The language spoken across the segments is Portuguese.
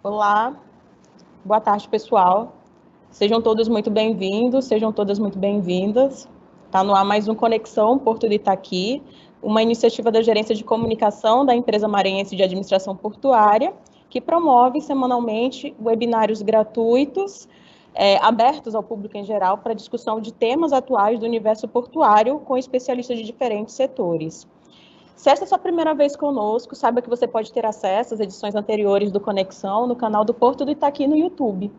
Olá, boa tarde, pessoal. Sejam todos muito bem-vindos, sejam todas muito bem-vindas. Está no ar mais um Conexão Porto de Itaqui, uma iniciativa da Gerência de Comunicação da Empresa Maranhense de Administração Portuária, que promove semanalmente webinários gratuitos, abertos ao público em geral, para discussão de temas atuais do universo portuário com especialistas de diferentes setores. Se esta é a sua primeira vez conosco, saiba que você pode ter acesso às edições anteriores do Conexão no canal do Porto do Itaqui no YouTube.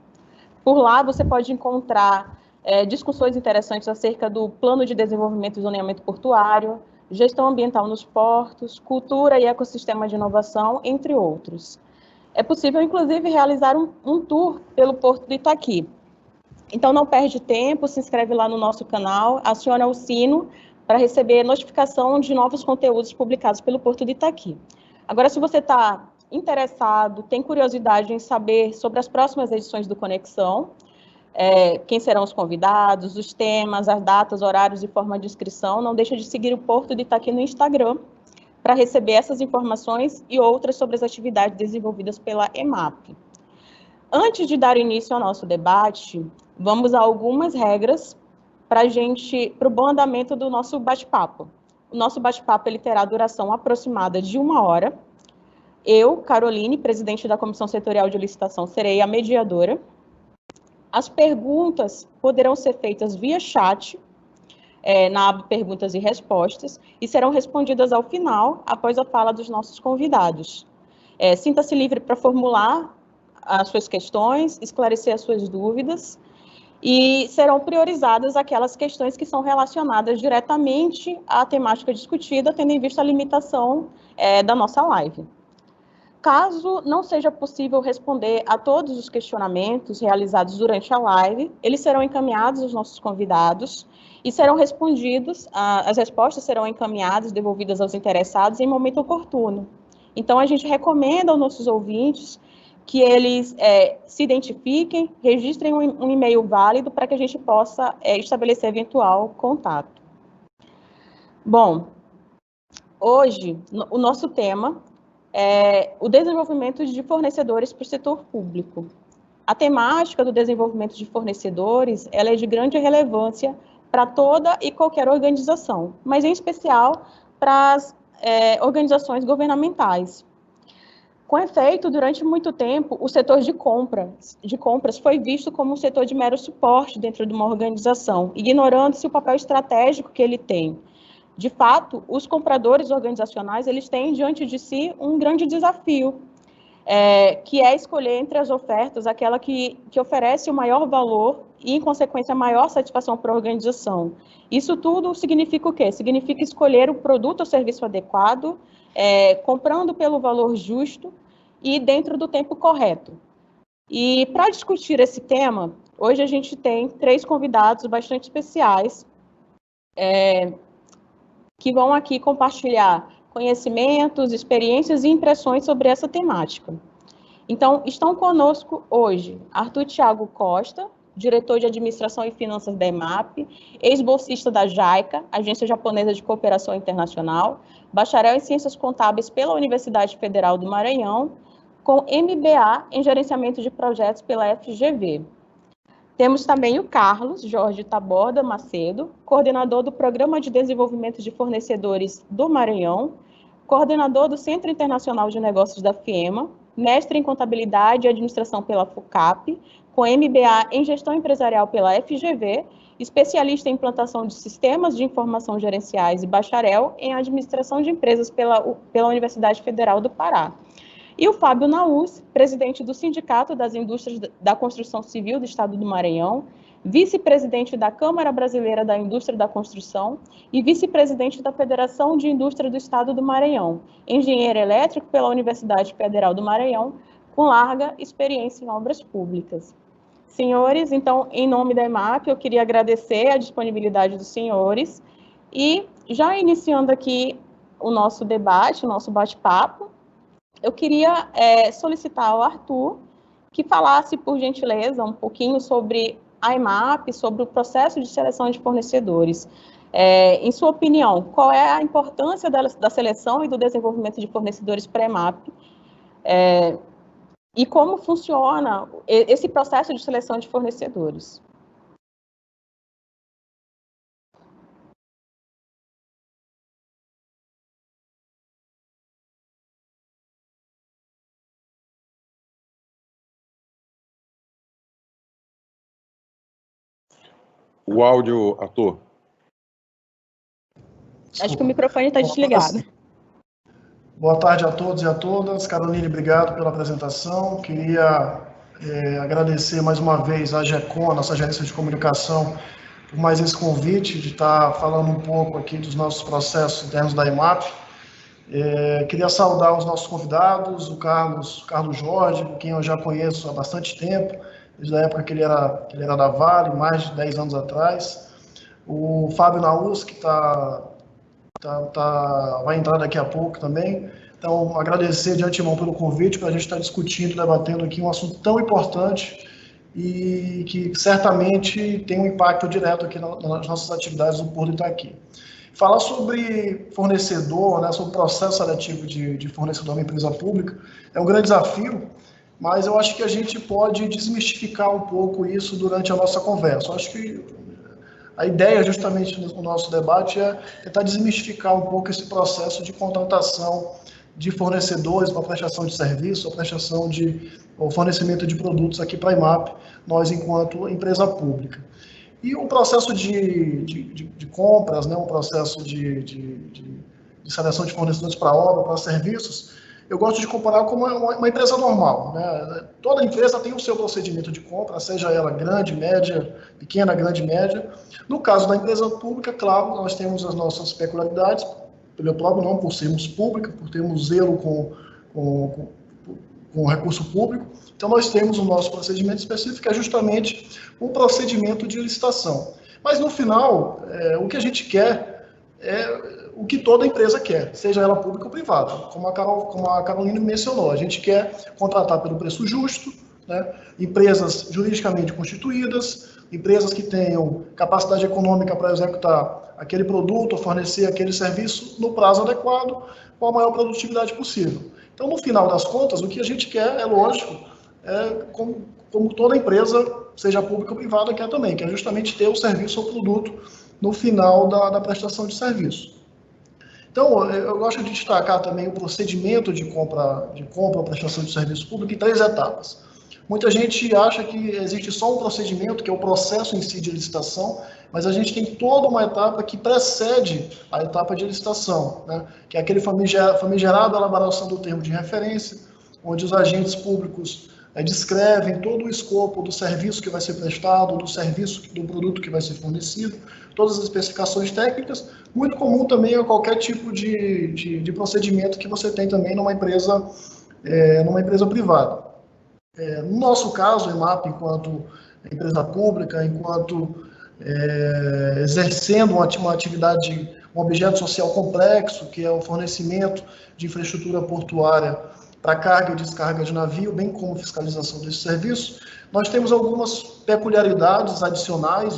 Por lá, você pode encontrar discussões interessantes acerca do plano de desenvolvimento e zoneamento portuário, gestão ambiental nos portos, cultura e ecossistema de inovação, entre outros. É possível, inclusive, realizar um tour pelo Porto do Itaqui. Então, não perde tempo, se inscreve lá no nosso canal, aciona o sino para receber notificação de novos conteúdos publicados pelo Porto de Itaqui. Agora, se você está interessado, tem curiosidade em saber sobre as próximas edições do Conexão, quem serão os convidados, os temas, as datas, horários e forma de inscrição, não deixa de seguir o Porto de Itaqui no Instagram para receber essas informações e outras sobre as atividades desenvolvidas pela EMAP. Antes de dar início ao nosso debate, vamos a algumas regras para o bom andamento do nosso bate-papo. O nosso bate-papo ele terá duração aproximada de 1 hora. Eu, Caroline, presidente da Comissão Setorial de Licitação, serei a mediadora. As perguntas poderão ser feitas via chat, na aba Perguntas e Respostas, e serão respondidas ao final, após a fala dos nossos convidados. Sinta-se livre para formular as suas questões, esclarecer as suas dúvidas, e serão priorizadas aquelas questões que são relacionadas diretamente à temática discutida, tendo em vista a limitação da nossa live. Caso não seja possível responder a todos os questionamentos realizados durante a live, eles serão encaminhados aos nossos convidados e serão respondidos, as respostas serão encaminhadas, devolvidas aos interessados em momento oportuno. Então, a gente recomenda aos nossos ouvintes que eles se identifiquem, registrem um e-mail válido para que a gente possa estabelecer eventual contato. Bom, hoje, o nosso tema é o desenvolvimento de fornecedores para o setor público. A temática do desenvolvimento de fornecedores ela é de grande relevância para toda e qualquer organização, mas em especial para as organizações governamentais. Com efeito, durante muito tempo, o setor de compras foi visto como um setor de mero suporte dentro de uma organização, ignorando-se o papel estratégico que ele tem. De fato, os compradores organizacionais, eles têm diante de si um grande desafio, que é escolher entre as ofertas aquela que oferece o maior valor e, em consequência, a maior satisfação para a organização. Isso tudo significa o quê? Significa escolher o produto ou serviço adequado, comprando pelo valor justo e dentro do tempo correto. E para discutir esse tema, hoje a gente tem 3 convidados bastante especiais, que vão aqui compartilhar conhecimentos, experiências e impressões sobre essa temática. Então, estão conosco hoje Arthur Thiago Costa, diretor de Administração e Finanças da EMAP, ex-bolsista da JICA, Agência Japonesa de Cooperação Internacional, bacharel em Ciências Contábeis pela Universidade Federal do Maranhão, com MBA em Gerenciamento de Projetos pela FGV. Temos também o Carlos Jorge Taborda Macedo, coordenador do Programa de Desenvolvimento de Fornecedores do Maranhão, coordenador do Centro Internacional de Negócios da FIEMA, mestre em Contabilidade e Administração pela FUCAP, com MBA em Gestão Empresarial pela FGV, especialista em implantação de sistemas de informação gerenciais e bacharel em Administração de Empresas pela Universidade Federal do Pará. E o Fábio Naus, presidente do Sindicato das Indústrias da Construção Civil do Estado do Maranhão, vice-presidente da Câmara Brasileira da Indústria da Construção e vice-presidente da Federação de Indústria do Estado do Maranhão, engenheiro elétrico pela Universidade Federal do Maranhão, com larga experiência em obras públicas. Senhores, então, em nome da EMAP, eu queria agradecer a disponibilidade dos senhores e, já iniciando aqui o nosso debate, o nosso bate-papo, eu queria solicitar ao Arthur que falasse, por gentileza, um pouquinho sobre a EMAP, sobre o processo de seleção de fornecedores. Em sua opinião, qual é a importância da seleção e do desenvolvimento de fornecedores para a EMAP? e como funciona esse processo de seleção de fornecedores. O áudio, Arthur. Acho que o microfone está desligado. Boa tarde a todos e a todas. Caroline, obrigado pela apresentação. Queria agradecer mais uma vez à GECOM, nossa gerência de comunicação, por mais esse convite de estar falando um pouco aqui dos nossos processos internos da IMAP. Queria saudar os nossos convidados, o Carlos Jorge, quem eu já conheço há bastante tempo, desde a época que ele era da Vale, mais de 10 anos atrás. O Fábio Naus, que vai entrar daqui a pouco também. Então, agradecer de antemão pelo convite para a gente estar discutindo, debatendo aqui um assunto tão importante e que certamente tem um impacto direto aqui nas nossas atividades do Porto Itaqui. Falar sobre fornecedor, né, sobre o processo seletivo de fornecedor na empresa pública é um grande desafio, mas eu acho que a gente pode desmistificar um pouco isso durante a nossa conversa. Eu acho que a ideia, justamente, no nosso debate é tentar desmistificar um pouco esse processo de contratação de fornecedores para prestação de serviço, ou fornecimento de produtos aqui para a IMAP, nós enquanto empresa pública. E o processo de compras, né, um processo de seleção de fornecedores para obra, para serviços, eu gosto de comparar com uma empresa normal, né? Toda empresa tem o seu procedimento de compra, seja ela grande, média, pequena, grande, média. No caso da empresa pública, claro, nós temos as nossas peculiaridades, pelo próprio nome, por sermos pública, por termos zelo com o recurso público. Então, nós temos o nosso procedimento específico, que é justamente um procedimento de licitação. Mas, no final, o que a gente quer é o que toda empresa quer, seja ela pública ou privada, como a Carolina mencionou. A gente quer contratar pelo preço justo, né? Empresas juridicamente constituídas, empresas que tenham capacidade econômica para executar aquele produto ou fornecer aquele serviço no prazo adequado, com a maior produtividade possível. Então, no final das contas, o que a gente quer, é lógico, como toda empresa, seja pública ou privada, quer também, que é justamente ter o serviço ou produto no final da prestação de serviço. Então, eu gosto de destacar também o procedimento de compra ou prestação de serviço público em 3 etapas. Muita gente acha que existe só um procedimento, que é o processo em si de licitação, mas a gente tem toda uma etapa que precede a etapa de licitação, né? Que é aquele famigerado elaboração do termo de referência, onde os agentes públicos descrevem todo o escopo do serviço que vai ser prestado, do produto que vai ser fornecido, todas as especificações técnicas, muito comum também a qualquer tipo de procedimento que você tem também numa empresa privada. No nosso caso, a IMAP, enquanto empresa pública, enquanto exercendo uma atividade, um objeto social complexo, que é o fornecimento de infraestrutura portuária para carga e descarga de navio, bem como fiscalização desse serviço, nós temos algumas peculiaridades adicionais,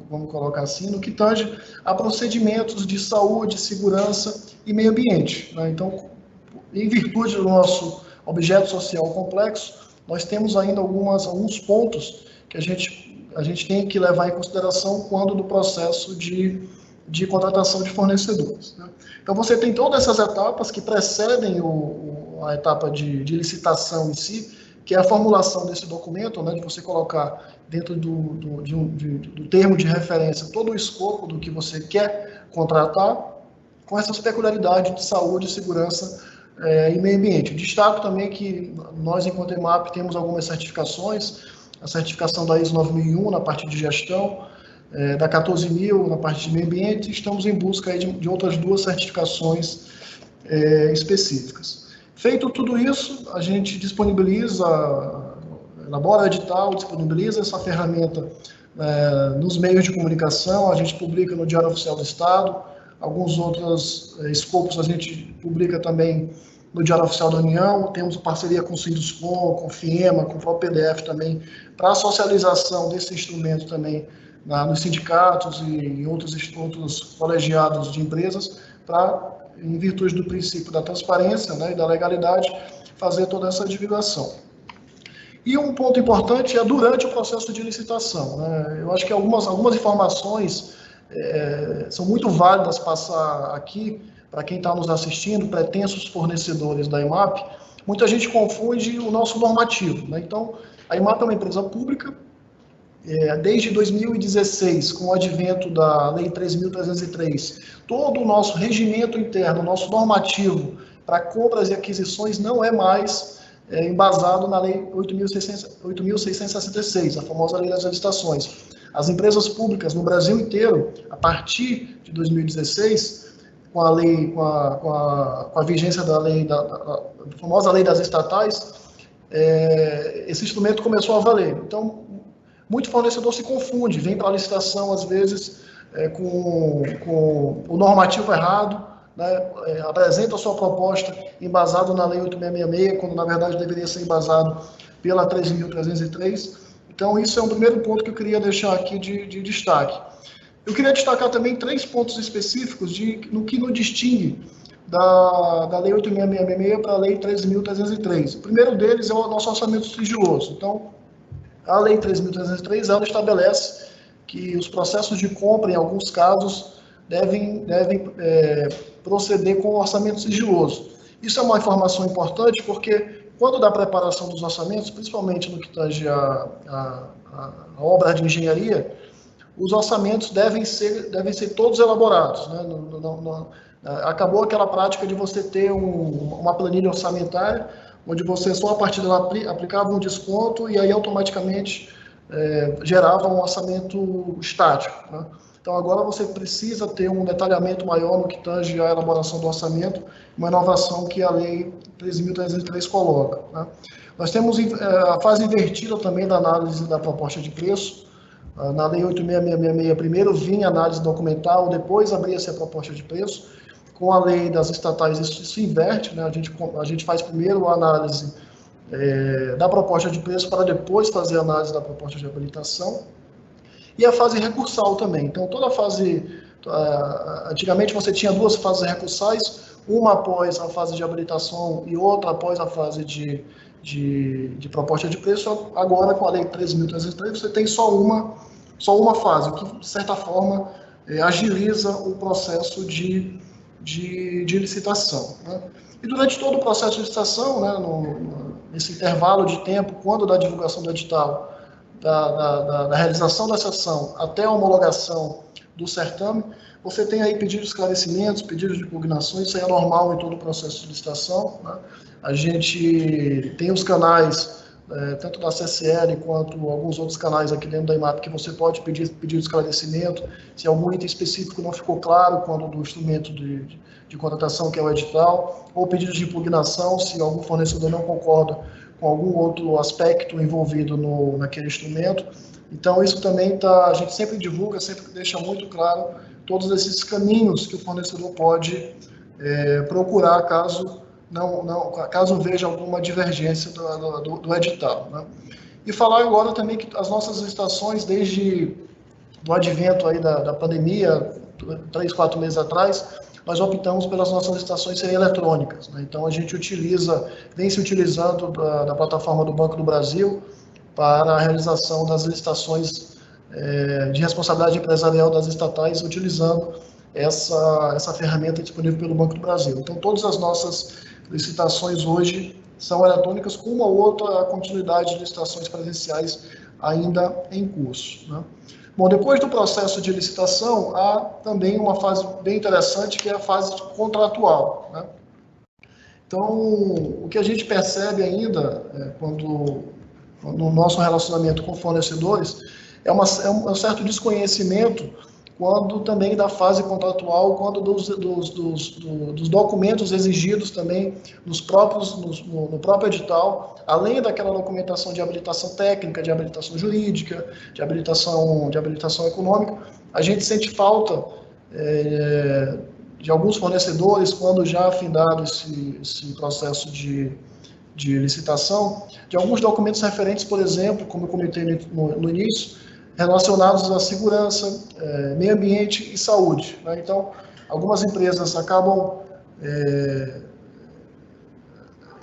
vamos colocar assim, no que tange a procedimentos de saúde, segurança e meio ambiente, né? Então, em virtude do nosso objeto social complexo, nós temos ainda alguns pontos que a gente tem que levar em consideração quando do processo de contratação de fornecedores, né? Então, você tem todas essas etapas que precedem a etapa de licitação em si, que é a formulação desse documento, né, de você colocar dentro do termo de referência todo o escopo do que você quer contratar, com essas peculiaridades de saúde, segurança e meio ambiente. Destaco também que nós, enquanto EMAP, temos algumas certificações, a certificação da ISO 9001 na parte de gestão, da 14000 na parte de meio ambiente, e estamos em busca aí de outras 2 certificações específicas. Feito tudo isso, a gente elabora edital, disponibiliza essa ferramenta nos meios de comunicação, a gente publica no Diário Oficial do Estado, alguns outros escopos a gente publica também no Diário Oficial da União, temos parceria com o Sinduscom, com o FIEMA, com o próprio PDF também, para a socialização desse instrumento também nos sindicatos e em outros colegiados de empresas, para, em virtude do princípio da transparência, né, e da legalidade, fazer toda essa divulgação. E um ponto importante é durante o processo de licitação, né? Eu acho que algumas informações são muito válidas passar aqui para quem está nos assistindo, pretensos fornecedores da IMAP. Muita gente confunde o nosso normativo, né? Então, a IMAP é uma empresa pública. Desde 2016, com o advento da Lei 3.303, todo o nosso regimento interno, nosso normativo para compras e aquisições não é mais embasado na Lei 8.666, a famosa Lei das Licitações. As empresas públicas no Brasil inteiro, a partir de 2016, com a lei, com a vigência da lei, da famosa Lei das Estatais, esse instrumento começou a valer. Então, muito fornecedor se confunde, vem para a licitação, às vezes, com o normativo errado, né? Apresenta a sua proposta embasado na Lei 8.666, quando, na verdade, deveria ser embasado pela 3.303. Então, isso é um primeiro ponto que eu queria deixar aqui de destaque. Eu queria destacar também 3 pontos específicos no que nos distingue da Lei 8.666 para a Lei 3.303. O primeiro deles é o nosso orçamento sigiloso. Então, a Lei 3.303, ela estabelece que os processos de compra, em alguns casos, devem proceder com o orçamento sigiloso. Isso é uma informação importante porque, quando da preparação dos orçamentos, principalmente no que tange a obra de engenharia, os orçamentos devem ser todos elaborados, né? Acabou aquela prática de você ter uma planilha orçamentária, onde você só a partir dela aplicava um desconto e aí automaticamente gerava um orçamento estático, né? Então agora você precisa ter um detalhamento maior no que tange a elaboração do orçamento, uma inovação que a Lei 3.303 coloca, né? Nós temos a fase invertida também da análise da proposta de preço. Na Lei 8.666, primeiro vinha a análise documental, depois abria-se a proposta de preço. Com a lei das estatais, isso se inverte, né? A gente faz primeiro a análise da proposta de preço para depois fazer a análise da proposta de habilitação. E a fase recursal também. Então, toda a fase... antigamente você tinha 2 fases recursais, uma após a fase de habilitação e outra após a fase de proposta de preço. Agora, com a Lei 3.303, você tem só uma fase, o que, de certa forma, agiliza o processo de licitação, né? E durante todo o processo de licitação, né, nesse intervalo de tempo, quando da divulgação do edital, da realização da sessão até a homologação do certame, você tem aí pedidos de esclarecimentos, pedidos de impugnações, isso aí é normal em todo o processo de licitação, né? A gente tem os canais, tanto da CCL quanto alguns outros canais aqui dentro da IMAP, que você pode pedir de esclarecimento, se algum item específico não ficou claro quando do instrumento de contratação, que é o edital, ou pedidos de impugnação, se algum fornecedor não concorda com algum outro aspecto envolvido naquele instrumento. Então, isso também a gente sempre divulga, sempre deixa muito claro todos esses caminhos que o fornecedor pode procurar caso veja alguma divergência do edital, né? E falar agora também que as nossas licitações, desde o advento aí da pandemia, 3, 4 meses atrás, nós optamos pelas nossas licitações serem eletrônicas, né? Então a gente vem se utilizando da plataforma do Banco do Brasil para a realização das licitações de responsabilidade empresarial das estatais, utilizando essa ferramenta disponível pelo Banco do Brasil. Então todas as nossas licitações hoje são eletrônicas, com uma ou outra continuidade de licitações presenciais ainda em curso, né? Bom, depois do processo de licitação, há também uma fase bem interessante, que é a fase contratual, né? Então, o que a gente percebe ainda, no nosso relacionamento com fornecedores, é um certo desconhecimento quando também da fase contratual, quando dos documentos exigidos também no próprio edital, além daquela documentação de habilitação técnica, de habilitação jurídica, de habilitação econômica, a gente sente falta de alguns fornecedores, quando já afindado esse processo de licitação, de alguns documentos referentes, por exemplo, como eu comentei no início, relacionados à segurança, meio ambiente e saúde, né? Então, algumas empresas acabam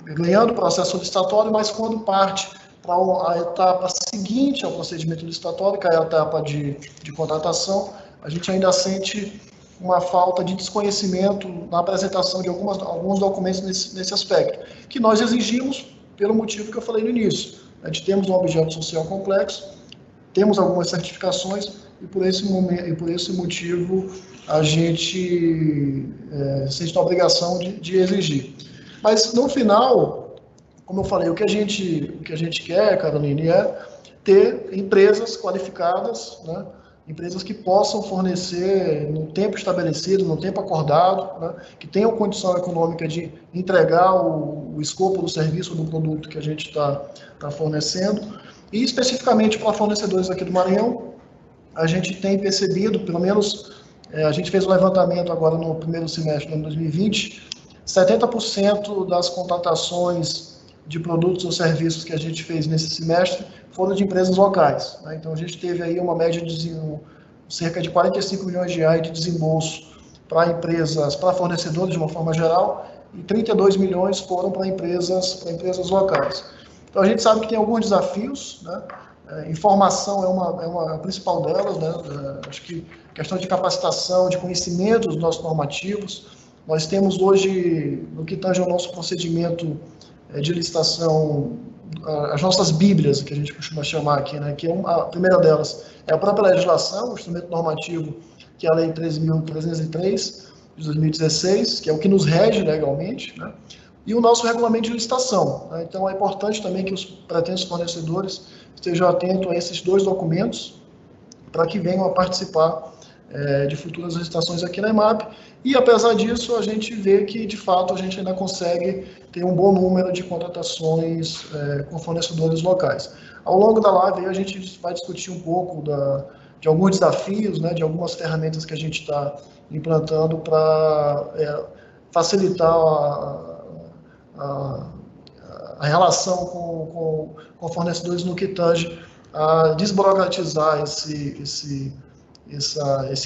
ganhando o processo licitatório, mas quando parte para a etapa seguinte ao procedimento licitatório, que é a etapa de contratação, a gente ainda sente uma falta de desconhecimento na apresentação de alguns documentos nesse aspecto, que nós exigimos pelo motivo que eu falei no início. A gente temos um objeto social complexo, temos algumas certificações e por esse motivo a gente sente a obrigação de exigir. Mas no final, como eu falei, o que a gente quer, Caroline, é ter empresas qualificadas, né? Empresas que possam fornecer no tempo estabelecido, no tempo acordado, né? Que tenham condição econômica de entregar o escopo do serviço ou do produto que a gente está fornecendo. E especificamente para fornecedores aqui do Maranhão, a gente tem percebido, pelo menos a gente fez um levantamento agora no primeiro semestre do ano 2020, 70% das contratações de produtos ou serviços que a gente fez nesse semestre foram de empresas locais, né? Então a gente teve aí uma média de cerca de 45 milhões de reais de desembolso para empresas, para fornecedores de uma forma geral, e 32 milhões foram para empresas locais. Então a gente sabe que tem alguns desafios, né? Informação é a principal delas, né? Acho que questão de capacitação, de conhecimento dos nossos normativos. Nós temos hoje, no que tange ao nosso procedimento de licitação, as nossas bíblias, que a gente costuma chamar aqui, né? Que a primeira delas é a própria legislação, o instrumento normativo, que é a Lei 13.303, de 2016, que é o que nos rege legalmente, né? E o nosso regulamento de licitação, né? Então é importante também que os pretensos fornecedores estejam atentos a esses dois documentos para que venham a participar de futuras licitações aqui na EMAP. E apesar disso, a gente vê que de fato a gente ainda consegue ter um bom número de contratações com fornecedores locais. Ao longo da live a gente vai discutir um pouco de alguns desafios, né, de algumas ferramentas que a gente está implantando para facilitar a relação com fornecedores no que tange a desburocratizar esse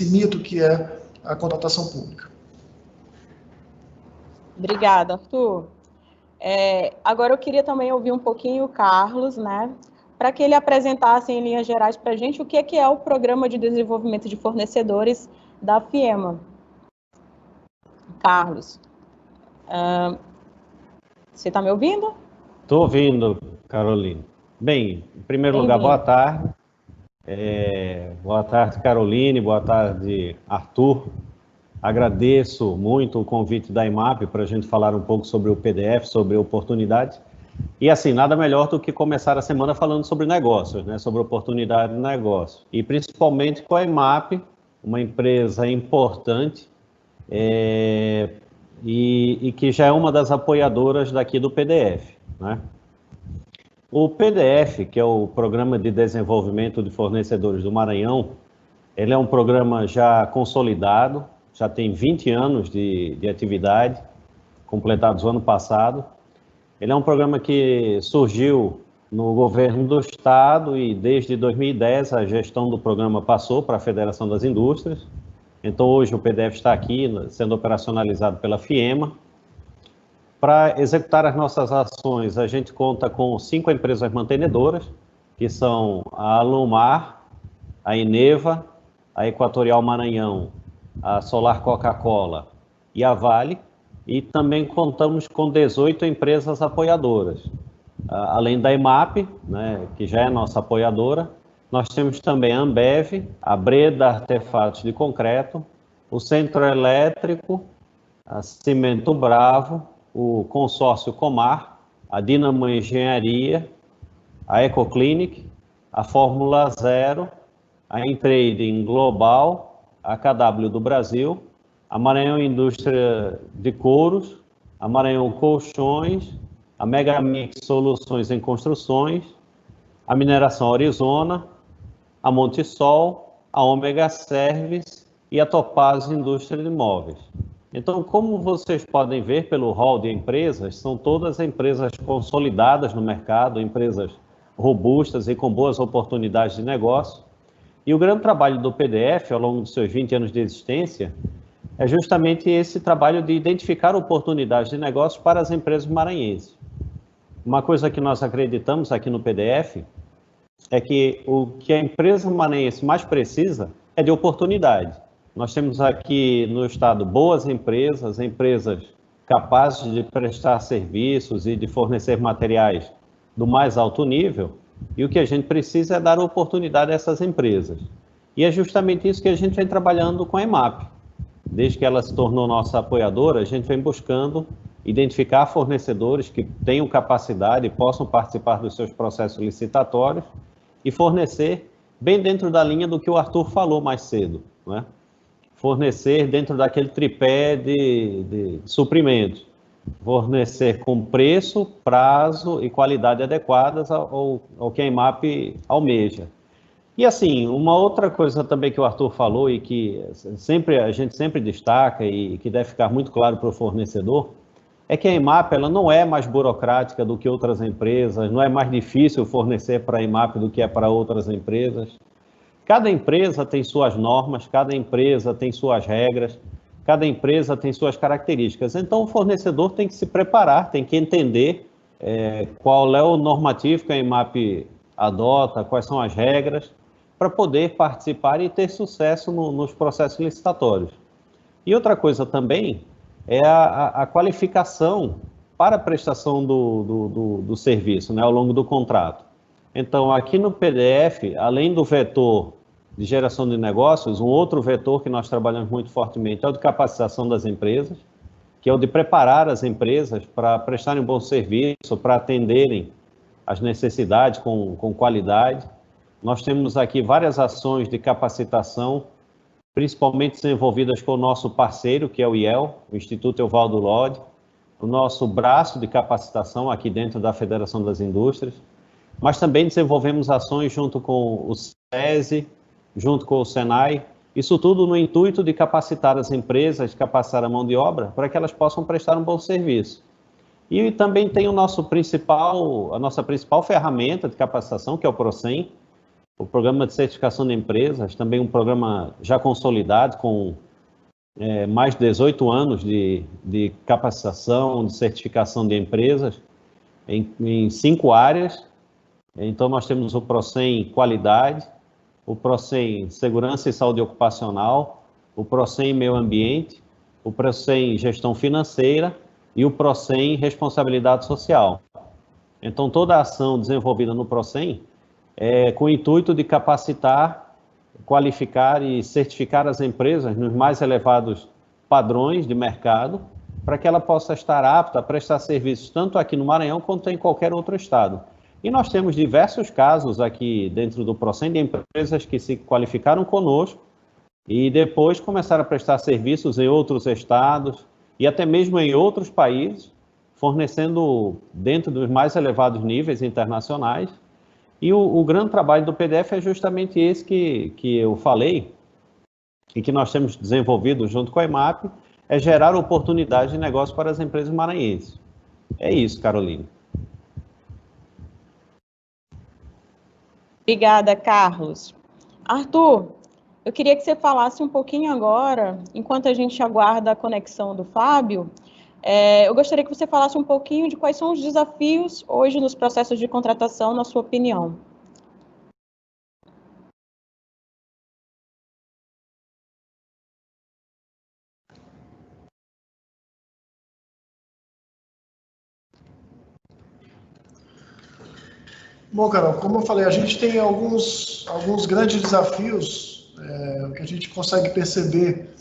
mito que é a contratação pública. Obrigada, Arthur. Agora eu queria também ouvir um pouquinho o Carlos, né, para que ele apresentasse em linhas gerais para a gente o que é o Programa de Desenvolvimento de Fornecedores da FIEMA. Carlos, você está me ouvindo? Estou ouvindo, Caroline. Bem, em primeiro lugar, boa tarde. Boa tarde, Caroline, boa tarde, Arthur. Agradeço muito o convite da EMAP para a gente falar um pouco sobre o PDF, sobre oportunidades. E assim, nada melhor do que começar a semana falando sobre negócios, né? Sobre oportunidade de negócio. E principalmente com a EMAP, uma empresa importante e que já é uma das apoiadoras daqui do PDF, né? O PDF, que é o Programa de Desenvolvimento de Fornecedores do Maranhão, ele é um programa já consolidado, já tem 20 anos de atividade, completados no ano passado. Ele é um programa que surgiu no governo do estado e desde 2010 a gestão do programa passou para a Federação das Indústrias. Então hoje o PDF está aqui sendo operacionalizado pela FIEMA. Para executar as nossas ações, a gente conta com 5 empresas mantenedoras, que são a Alumar, a Eneva, a Equatorial Maranhão, a Solar Coca-Cola e a Vale, e também contamos com 18 empresas apoiadoras. Além da EMAP, né, que já é nossa apoiadora, nós temos também a Ambev, a Breda Artefatos de Concreto, o Centro Elétrico, a Cimento Bravo, o Consórcio Comar, a Dinamo Engenharia, a Ecoclinic, a Fórmula Zero, a Intrading Global, a KW do Brasil, a Maranhão Indústria de Couros, a Maranhão Colchões, a Megamix Soluções em Construções, a Mineração Arizona, a Montesol, a Omega Service e a Topaz Indústria de Móveis. Então, como vocês podem ver pelo hall de empresas, são todas empresas consolidadas no mercado, empresas robustas e com boas oportunidades de negócio. E o grande trabalho do PDF, ao longo dos seus 20 anos de existência, é justamente esse trabalho de identificar oportunidades de negócio para as empresas maranhenses. uma coisa que nós acreditamos aqui no PDF é que o que a empresa maranhense mais precisa é de oportunidade. Nós temos aqui no estado boas empresas, empresas capazes de prestar serviços e de fornecer materiais do mais alto nível, e o que a gente precisa é dar oportunidade a essas empresas. E é justamente isso que a gente vem trabalhando com a EMAP. Desde que ela se tornou nossa apoiadora, a gente vem buscando identificar fornecedores que tenham capacidade e possam participar dos seus processos licitatórios e fornecer bem dentro da linha do que o Arthur falou mais cedo, né? Fornecer dentro daquele tripé de suprimentos, fornecer com preço, prazo e qualidade adequadas ao que a EMAP almeja. E assim, uma outra coisa também que o Arthur falou e que a gente sempre destaca e que deve ficar muito claro para o fornecedor, é que a EMAP ela não é mais burocrática do que outras empresas, não é mais difícil fornecer para a EMAP do que é para outras empresas. Cada empresa tem suas normas, cada empresa tem suas regras, cada empresa tem suas características. Então, o fornecedor tem que se preparar, tem que entender qual é o normativo que a EMAP adota, quais são as regras, para poder participar e ter sucesso nos processos licitatórios. E outra coisa também é a qualificação para a prestação do serviço, né, ao longo do contrato. Então, aqui no PDF, além do vetor de geração de negócios, um outro vetor que nós trabalhamos muito fortemente é o de capacitação das empresas, que é o de preparar as empresas para prestarem um bom serviço, para atenderem as necessidades com qualidade. Nós temos aqui várias ações de capacitação, principalmente desenvolvidas com o nosso parceiro, que é o IEL, o Instituto Evaldo Lodge, o nosso braço de capacitação aqui dentro da Federação das Indústrias, mas também desenvolvemos ações junto com o SESI, junto com o SENAI, isso tudo no intuito de capacitar as empresas, capacitar a mão de obra, para que elas possam prestar um bom serviço. E também tem a nossa principal ferramenta de capacitação, que é o PROCEM, o Programa de Certificação de Empresas, também um programa já consolidado com mais de 18 anos de capacitação, de certificação de empresas em 5 áreas. Então, nós temos o PROCEM Qualidade, o PROCEM Segurança e Saúde Ocupacional, o PROCEM Meio Ambiente, o PROCEM Gestão Financeira e o PROCEM Responsabilidade Social. Então, toda a ação desenvolvida no PROCEM é com o intuito de capacitar, qualificar e certificar as empresas nos mais elevados padrões de mercado, para que ela possa estar apta a prestar serviços tanto aqui no Maranhão quanto em qualquer outro estado. E nós temos diversos casos aqui dentro do PROCEM de empresas que se qualificaram conosco e depois começaram a prestar serviços em outros estados e até mesmo em outros países, fornecendo dentro dos mais elevados níveis internacionais. E o grande trabalho do PDF é justamente esse que eu falei e que nós temos desenvolvido junto com a EMAP, é gerar oportunidades de negócio para as empresas maranhenses. É isso, Carolina. Obrigada, Carlos. Arthur, eu queria que você falasse um pouquinho agora, enquanto a gente aguarda a conexão do Fábio, eu gostaria que você falasse um pouquinho de quais são os desafios hoje nos processos de contratação, na sua opinião. Bom, Carol, como eu falei, a gente tem alguns grandes desafios que a gente consegue perceber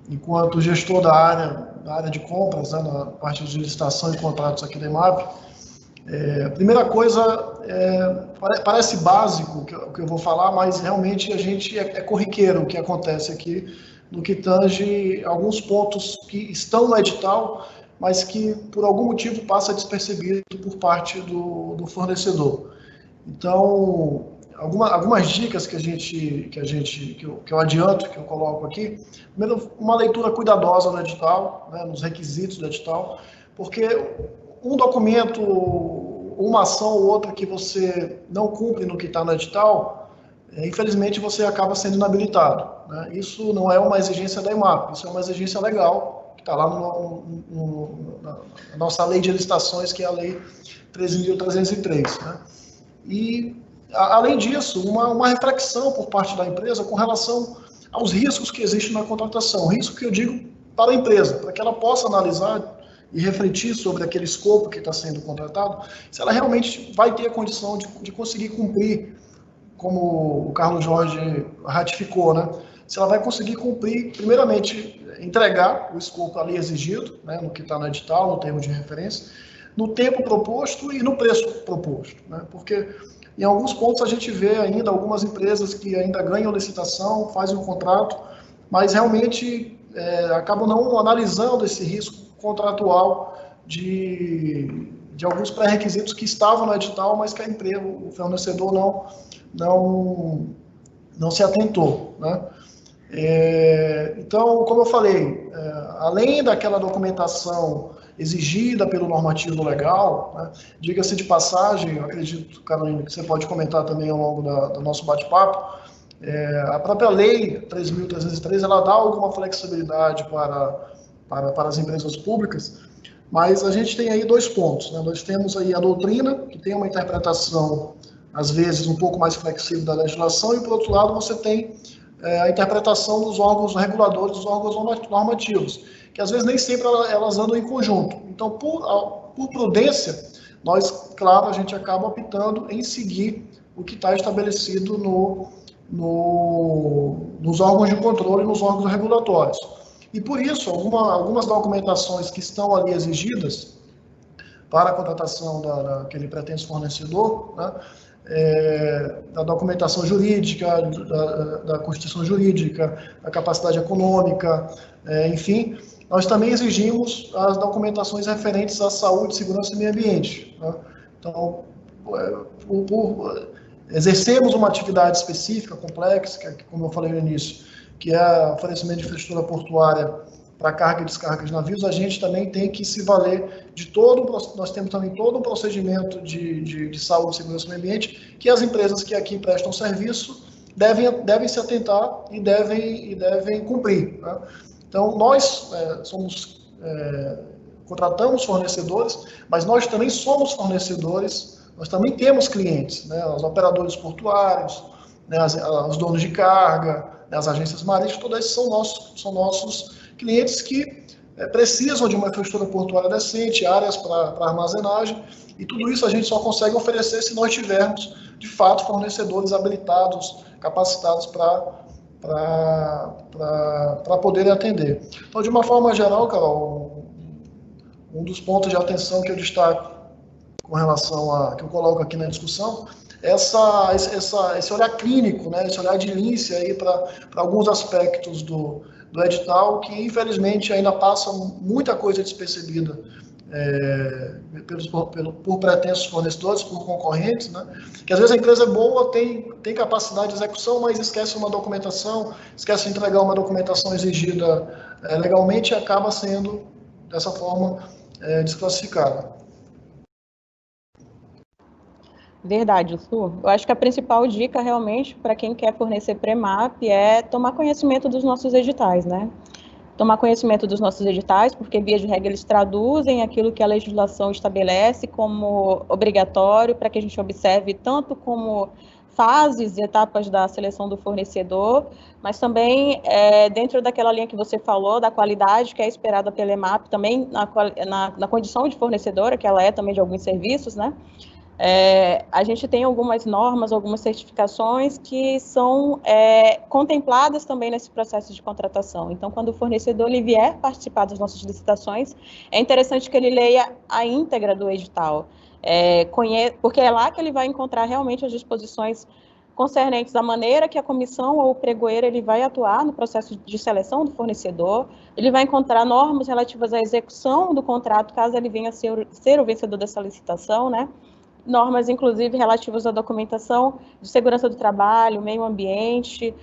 enquanto gestor da área de compras, né, na parte de licitação e contratos aqui da EMAP. A primeira coisa, parece básico o que eu vou falar, mas realmente a gente é corriqueiro o que acontece aqui no que tange alguns pontos que estão no edital, mas que por algum motivo passa despercebido por parte do fornecedor. Então, algumas dicas que eu adianto, que eu coloco aqui. Primeiro, uma leitura cuidadosa no edital, né, nos requisitos do edital, porque um documento, uma ação ou outra que você não cumpre no que está no edital, infelizmente você acaba sendo inabilitado, né? Isso não é uma exigência da EMAP, isso é uma exigência legal está lá na nossa lei de licitações, que é a lei 13.303, né? E, além disso, uma reflexão por parte da empresa com relação aos riscos que existem na contratação. Risco que eu digo para a empresa, para que ela possa analisar e refletir sobre aquele escopo que está sendo contratado, se ela realmente vai ter a condição de conseguir cumprir, como o Carlos Jorge ratificou, né? Se ela vai conseguir cumprir, primeiramente, entregar o escopo ali exigido, né, no que está no edital, no termo de referência, no tempo proposto e no preço proposto, né? Porque em alguns pontos a gente vê ainda algumas empresas que ainda ganham licitação, fazem um contrato, mas realmente acabam não analisando esse risco contratual de alguns pré-requisitos que estavam no edital, mas que a empresa, o fornecedor não se atentou, né? Então, como eu falei, além daquela documentação exigida pelo normativo legal, né, diga-se de passagem, eu acredito, Carolina, que você pode comentar também ao longo do nosso bate-papo, a própria lei 3.303, ela dá alguma flexibilidade para as empresas públicas, mas a gente tem aí dois pontos, né? Nós temos aí a doutrina, que tem uma interpretação, às vezes, um pouco mais flexível da legislação, e, por outro lado, você tem a interpretação dos órgãos reguladores, dos órgãos normativos, que às vezes nem sempre elas andam em conjunto. Então, por prudência, nós, claro, a gente acaba optando em seguir o que está estabelecido nos órgãos de controle, nos órgãos regulatórios. E por isso, algumas documentações que estão ali exigidas para a contratação daquele pretenso fornecedor, né, da documentação jurídica, da constituição jurídica, da capacidade econômica, enfim, nós também exigimos as documentações referentes à saúde, segurança e meio ambiente, né? Então, exercemos uma atividade específica, complexa, que, como eu falei no início, que é o oferecimento de infraestrutura portuária para carga e descarga de navios, a gente também tem que se valer de nós temos também todo um procedimento de saúde, segurança e meio ambiente, que as empresas que aqui prestam serviço devem se atentar e devem cumprir, né? Então, nós contratamos fornecedores, mas nós também somos fornecedores, nós também temos clientes, né? Os operadores portuários, né? Os donos de carga, né? As agências marítimas, todos esses são nossos clientes que precisam de uma infraestrutura portuária decente, áreas para armazenagem, e tudo isso a gente só consegue oferecer se nós tivermos, de fato, fornecedores habilitados, capacitados para poderem atender. Então, de uma forma geral, Carol, um dos pontos de atenção que eu destaco com relação que eu coloco aqui na discussão, esse olhar clínico, né, esse olhar de lince aí para alguns aspectos do edital, que infelizmente ainda passa muita coisa despercebida por pretensos fornecedores, por concorrentes, né? Que às vezes a empresa é boa, tem capacidade de execução, mas esquece uma documentação, esquece de entregar uma documentação exigida legalmente e acaba sendo, dessa forma, desclassificada. Verdade, Su. Eu acho que a principal dica realmente para quem quer fornecer pré-MAP é tomar conhecimento dos nossos editais, né? Tomar conhecimento dos nossos editais, porque via de regra eles traduzem aquilo que a legislação estabelece como obrigatório para que a gente observe tanto como fases e etapas da seleção do fornecedor, mas também dentro daquela linha que você falou, da qualidade que é esperada pela EMAP, também na condição de fornecedora, que ela é também de alguns serviços, né? A gente tem algumas normas, algumas certificações que são contempladas também nesse processo de contratação. Então, quando o fornecedor ele vier participar das nossas licitações, é interessante que ele leia a íntegra do edital, porque é lá que ele vai encontrar realmente as disposições concernentes à maneira que a comissão ou o pregoeiro ele vai atuar no processo de seleção do fornecedor, ele vai encontrar normas relativas à execução do contrato, caso ele venha a ser o vencedor dessa licitação, né? Normas, inclusive, relativas à documentação de segurança do trabalho, meio ambiente,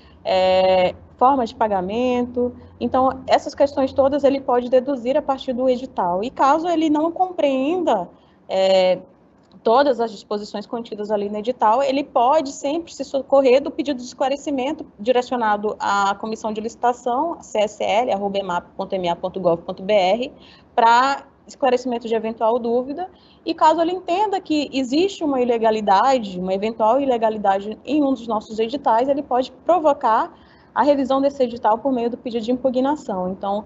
forma de pagamento. Então, essas questões todas ele pode deduzir a partir do edital. E caso ele não compreenda todas as disposições contidas ali no edital, ele pode sempre se socorrer do pedido de esclarecimento direcionado à Comissão de Licitação, csl@emap.ma.gov.br, para esclarecimento de eventual dúvida, e caso ele entenda que existe uma ilegalidade, uma eventual ilegalidade em um dos nossos editais, ele pode provocar a revisão desse edital por meio do pedido de impugnação. Então,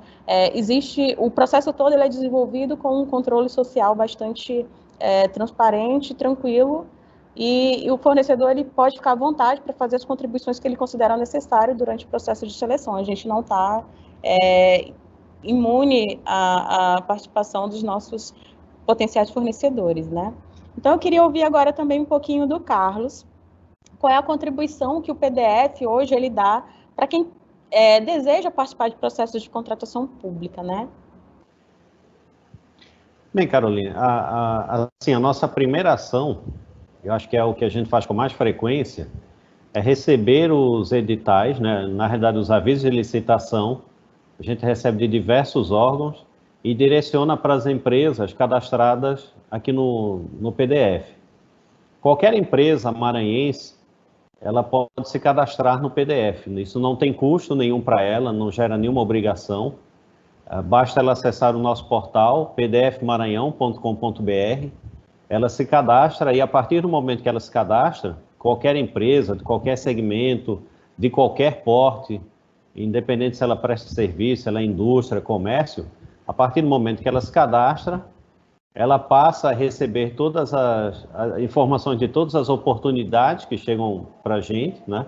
existe, o processo todo ele é desenvolvido com um controle social bastante transparente, tranquilo, e o fornecedor ele pode ficar à vontade para fazer as contribuições que ele considera necessário durante o processo de seleção. A gente não está imune à participação dos nossos potenciais fornecedores, né? Então, eu queria ouvir agora também um pouquinho do Carlos. Qual é a contribuição que o PDF hoje ele dá para quem deseja participar de processos de contratação pública, né? Bem, Carolina, assim, a nossa primeira ação, eu acho que é o que a gente faz com mais frequência, é receber os editais, né? Na realidade, os avisos de licitação, a gente recebe de diversos órgãos e direciona para as empresas cadastradas aqui no PDF. Qualquer empresa maranhense, ela pode se cadastrar no PDF. Isso não tem custo nenhum para ela, não gera nenhuma obrigação. Basta ela acessar o nosso portal, pdfmaranhão.com.br, ela se cadastra e a partir do momento que ela se cadastra, qualquer empresa, de qualquer segmento, de qualquer porte, independente se ela presta serviço, se ela é indústria, comércio, a partir do momento que ela se cadastra, ela passa a receber todas as informações de todas as oportunidades que chegam para a gente, né?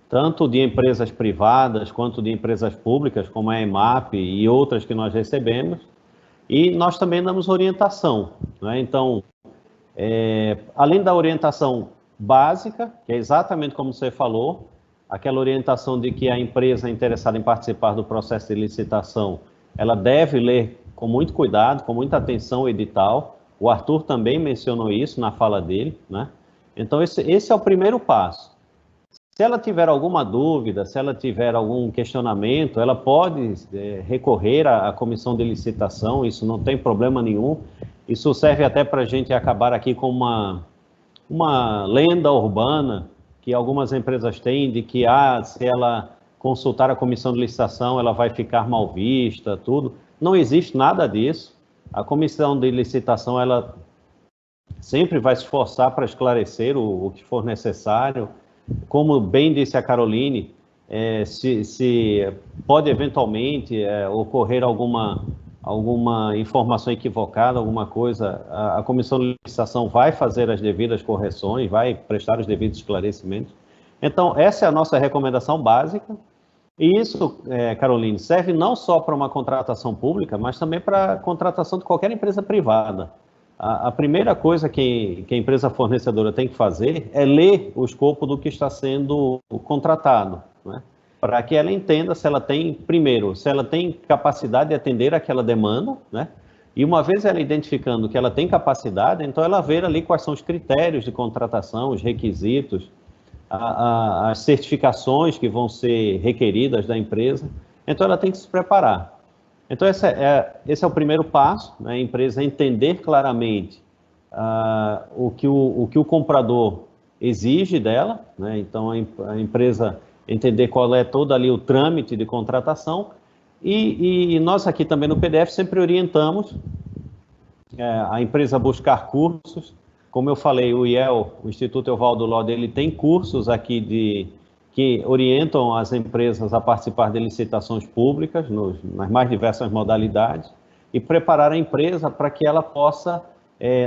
Tanto de empresas privadas quanto de empresas públicas, como a EMAP e outras que nós recebemos, e nós também damos orientação, né? Então, além da orientação básica, que é exatamente como você falou, aquela orientação de que a empresa interessada em participar do processo de licitação, ela deve ler com muito cuidado, com muita atenção o edital. O Arthur também mencionou isso na fala dele, né? Então, esse é o primeiro passo. Se ela tiver alguma dúvida, se ela tiver algum questionamento, ela pode recorrer à comissão de licitação, isso não tem problema nenhum. Isso serve até para a gente acabar aqui com uma lenda urbana que algumas empresas têm de que se ela consultar a comissão de licitação, ela vai ficar mal vista, tudo. Não existe nada disso. A comissão de licitação, ela sempre vai se esforçar para esclarecer o que for necessário. Como bem disse a Caroline, se pode eventualmente ocorrer alguma informação equivocada, alguma coisa, a comissão de licitação vai fazer as devidas correções, vai prestar os devidos esclarecimentos. Então, essa é a nossa recomendação básica. E isso, Caroline, serve não só para uma contratação pública, mas também para a contratação de qualquer empresa privada. A primeira coisa que a empresa fornecedora tem que fazer é ler o escopo do que está sendo contratado, né? Para que ela entenda se ela tem capacidade de atender aquela demanda, né? E uma vez ela identificando que ela tem capacidade, então ela vê ali quais são os critérios de contratação, os requisitos, as certificações que vão ser requeridas da empresa. Então ela tem que se preparar. Então, esse é o primeiro passo, né? A empresa entender claramente o que o comprador exige dela, né? Então, a empresa entender qual é todo ali o trâmite de contratação. E nós aqui também no PDF sempre orientamos a empresa a buscar cursos. Como eu falei, o IEL, o Instituto Evaldo Lode, ele tem cursos aqui que orientam as empresas a participar de licitações públicas, nas mais diversas modalidades, e preparar a empresa para que ela possa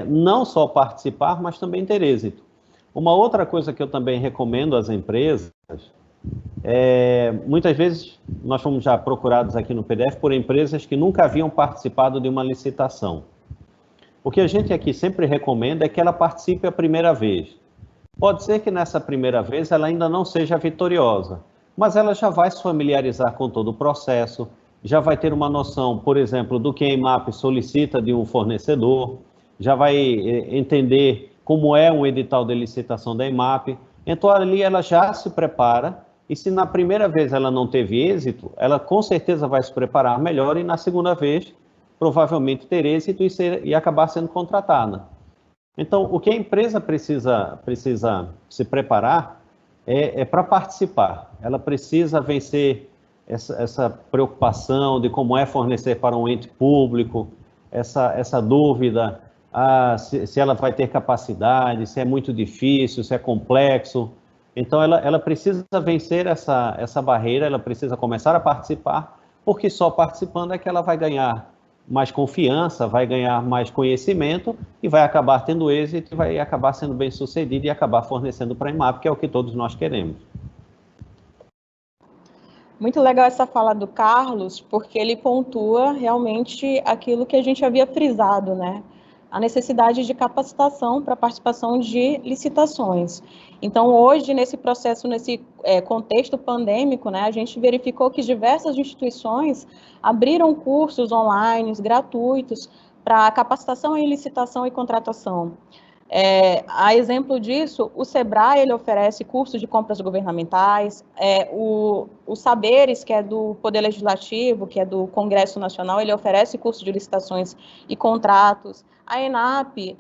não só participar, mas também ter êxito. Uma outra coisa que eu também recomendo às empresas, muitas vezes nós fomos já procurados aqui no PDF por empresas que nunca haviam participado de uma licitação. O que a gente aqui sempre recomenda é que ela participe a primeira vez. Pode ser que nessa primeira vez ela ainda não seja vitoriosa, mas ela já vai se familiarizar com todo o processo, já vai ter uma noção, por exemplo, do que a EMAP solicita de um fornecedor, já vai entender como é um edital de licitação da EMAP. Então ali ela já se prepara, e se na primeira vez ela não teve êxito, ela com certeza vai se preparar melhor e na segunda vez provavelmente ter êxito e acabar sendo contratada. Então, o que a empresa precisa se preparar é para participar. Ela precisa vencer essa preocupação de como é fornecer para um ente público, essa dúvida se ela vai ter capacidade, se é muito difícil, se é complexo. Então, ela precisa vencer essa barreira, ela precisa começar a participar, porque só participando é que ela vai ganhar mais confiança, vai ganhar mais conhecimento e vai acabar tendo êxito, vai acabar sendo bem sucedido e acabar fornecendo para a IMAP, que é o que todos nós queremos. Muito legal essa fala do Carlos, porque ele pontua realmente aquilo que a gente havia frisado, né? A necessidade de capacitação para participação de licitações. Então, hoje, nesse processo, nesse contexto pandêmico, né, a gente verificou que diversas instituições abriram cursos online, gratuitos, para capacitação em licitação e contratação. A exemplo disso, o SEBRAE ele oferece cursos de compras governamentais, o Saberes, que é do Poder Legislativo, que é do Congresso Nacional, ele oferece cursos de licitações e contratos. A ENAP,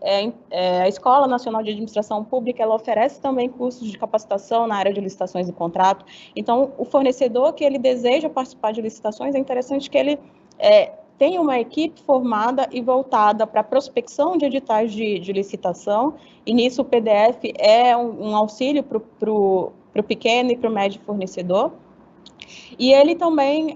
a Escola Nacional de Administração Pública, ela oferece também cursos de capacitação na área de licitações e contrato. Então, o fornecedor que ele deseja participar de licitações, é interessante que ele tem uma equipe formada e voltada para a prospecção de editais de licitação, e nisso o PDF é um auxílio para o pequeno e para o médio fornecedor. E ele também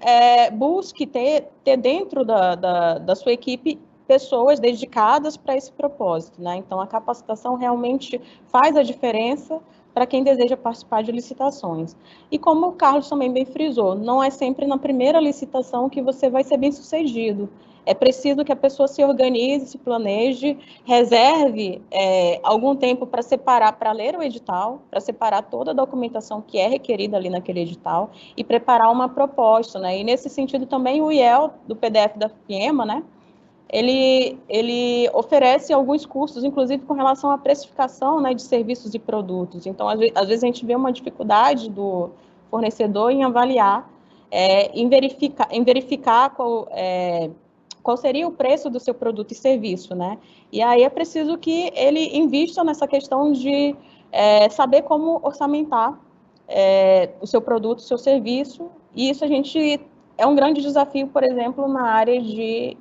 busque ter dentro da sua equipe pessoas dedicadas para esse propósito, né? Então, a capacitação realmente faz a diferença para quem deseja participar de licitações. E como o Carlos também bem frisou, não é sempre na primeira licitação que você vai ser bem sucedido. É preciso que a pessoa se organize, se planeje, reserve algum tempo para separar, para ler o edital, para separar toda a documentação que é requerida ali naquele edital e preparar uma proposta, né? E nesse sentido também o IEL do PDF da FIEMA, né? Ele oferece alguns cursos, inclusive com relação à precificação, né, de serviços e produtos. Então, às vezes a gente vê uma dificuldade do fornecedor em avaliar, em verificar qual seria o preço do seu produto e serviço, né? E aí é preciso que ele invista nessa questão de saber como orçamentar o seu produto, o seu serviço, e isso é um grande desafio, por exemplo, na área de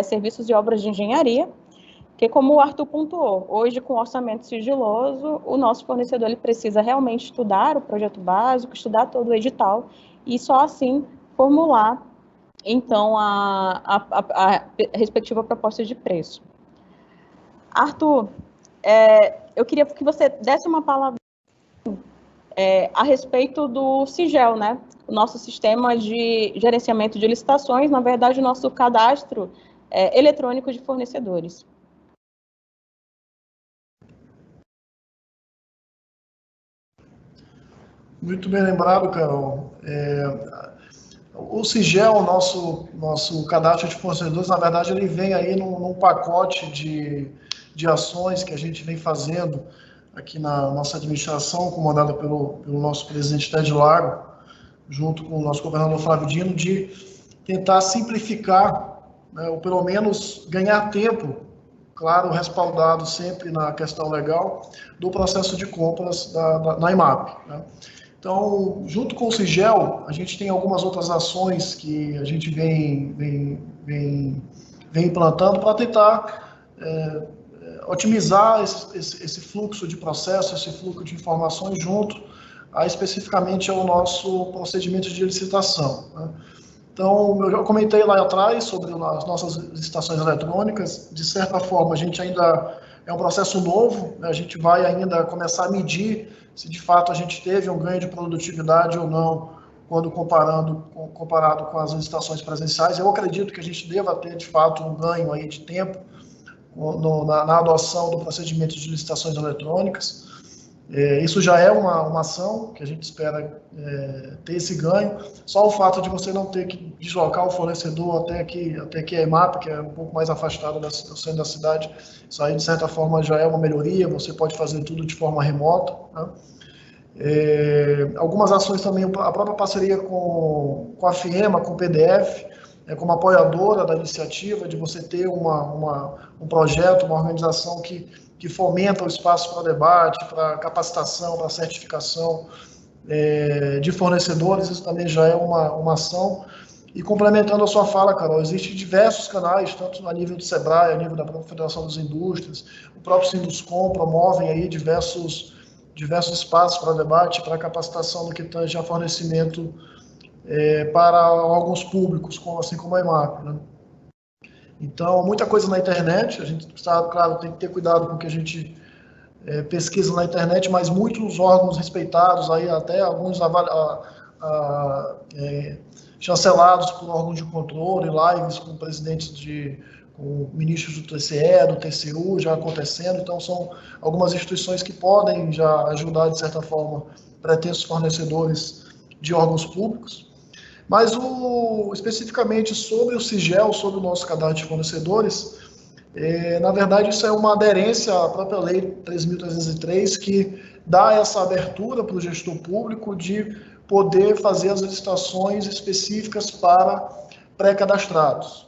serviços e obras de engenharia, que como o Arthur pontuou, hoje com orçamento sigiloso, o nosso fornecedor ele precisa realmente estudar o projeto básico, estudar todo o edital, e só assim formular, então, a respectiva proposta de preço. Arthur, eu queria que você desse uma palavra a respeito do SIGEL, né? O nosso sistema de gerenciamento de licitações, na verdade, o nosso cadastro eletrônico de fornecedores. Muito bem lembrado, Carol. O SIGEL, nosso cadastro de fornecedores, na verdade, ele vem aí num pacote de ações que a gente vem fazendo aqui na nossa administração, comandada pelo nosso presidente Ted Lago, junto com o nosso governador Flávio Dino, de tentar simplificar, né, ou pelo menos ganhar tempo, claro, respaldado sempre na questão legal, do processo de compras na IMAP, né? Então, junto com o SIGEL, a gente tem algumas outras ações que a gente vem implantando para tentar otimizar esse fluxo de processo, esse fluxo de informações junto especificamente ao nosso procedimento de licitação, né? Então, eu já comentei lá atrás sobre as nossas licitações eletrônicas. De certa forma, a gente ainda é um processo novo, né? A gente vai ainda começar a medir se de fato a gente teve um ganho de produtividade ou não quando comparado com as licitações presenciais. Eu acredito que a gente deva ter de fato um ganho aí de tempo na adoção do procedimento de licitações eletrônicas. Isso já é uma ação que a gente espera ter esse ganho. Só o fato de você não ter que deslocar o fornecedor até aqui a IMAP, que é um pouco mais afastado do centro da cidade, isso aí de certa forma já é uma melhoria. Você pode fazer tudo de forma remota, né? Algumas ações também, a própria parceria com a FIEMA, com o PDF, como apoiadora da iniciativa, de você ter um projeto, uma organização que fomenta o espaço para debate, para capacitação, para certificação de fornecedores. Isso também já é uma ação. E complementando a sua fala, Carol, existem diversos canais, tanto a nível do SEBRAE, a nível da Confederação das Indústrias, o próprio Sinduscom promovem aí diversos espaços para debate, para capacitação no que tange a fornecimento para alguns públicos, assim como a EMAP, né? Então, muita coisa na internet, a gente precisa, claro, tem que ter cuidado com o que a gente pesquisa na internet, mas muitos órgãos respeitados, aí até alguns chancelados por órgãos de controle, lives com presidentes com ministros do TCE, do TCU já acontecendo. Então, são algumas instituições que podem já ajudar, de certa forma, pretensos fornecedores de órgãos públicos. Mas, especificamente sobre o SIGEL, sobre o nosso cadastro de fornecedores, na verdade, isso é uma aderência à própria Lei 3.303, que dá essa abertura para o gestor público de poder fazer as licitações específicas para pré-cadastrados.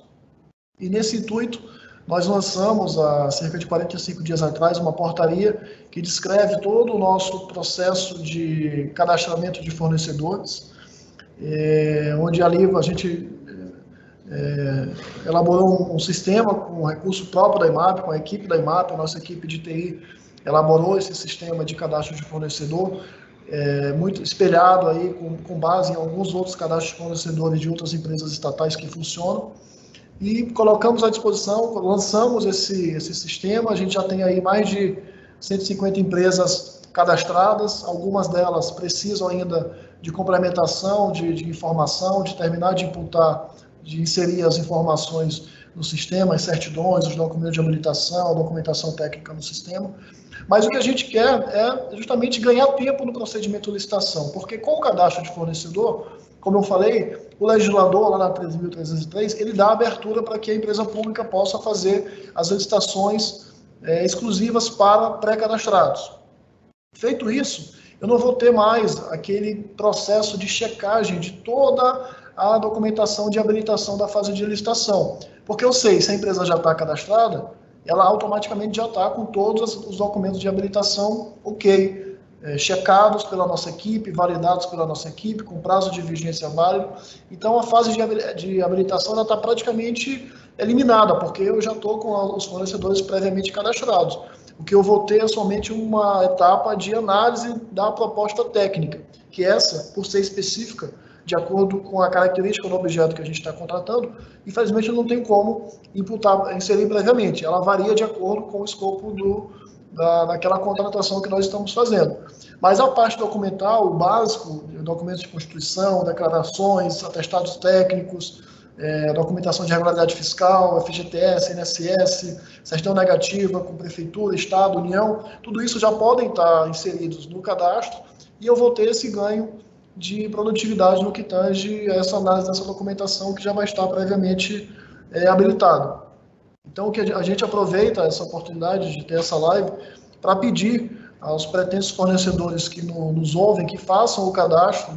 E nesse intuito, nós lançamos, há cerca de 45 dias atrás, uma portaria que descreve todo o nosso processo de cadastramento de fornecedores, onde ali a gente elaborou um sistema com recurso próprio da EMAP, com a equipe da EMAP, a nossa equipe de TI elaborou esse sistema de cadastro de fornecedor, muito espelhado aí com base em alguns outros cadastros de fornecedores de outras empresas estatais que funcionam, e colocamos à disposição, lançamos esse sistema. A gente já tem aí mais de 150 empresas cadastradas, algumas delas precisam ainda de complementação, de informação, de terminar de imputar, de inserir as informações no sistema, as certidões, os documentos de habilitação, a documentação técnica no sistema. Mas o que a gente quer é justamente ganhar tempo no procedimento de licitação, porque com o cadastro de fornecedor, como eu falei, o legislador, lá na 3.303, ele dá abertura para que a empresa pública possa fazer as licitações exclusivas para pré-cadastrados. Feito isso, eu não vou ter mais aquele processo de checagem de toda a documentação de habilitação da fase de licitação. Porque eu sei, se a empresa já está cadastrada, ela automaticamente já está com todos os documentos de habilitação ok, checados pela nossa equipe, validados pela nossa equipe, com prazo de vigência válido. Então, a fase de habilitação está praticamente eliminada, porque eu já estou com os fornecedores previamente cadastrados. O que eu vou ter é somente uma etapa de análise da proposta técnica, que essa, por ser específica, de acordo com a característica do objeto que a gente está contratando, infelizmente eu não tenho como inserir previamente. Ela varia de acordo com o escopo daquela contratação que nós estamos fazendo. Mas a parte documental, o básico, documentos de constituição, declarações, atestados técnicos, documentação de regularidade fiscal, FGTS, INSS, certidão negativa com prefeitura, estado, união, tudo isso já podem estar inseridos no cadastro, e eu vou ter esse ganho de produtividade no que tange essa análise dessa documentação que já vai estar previamente habilitada. Então, que a gente aproveita essa oportunidade de ter essa live para pedir aos pretensos fornecedores que nos ouvem que façam o cadastro,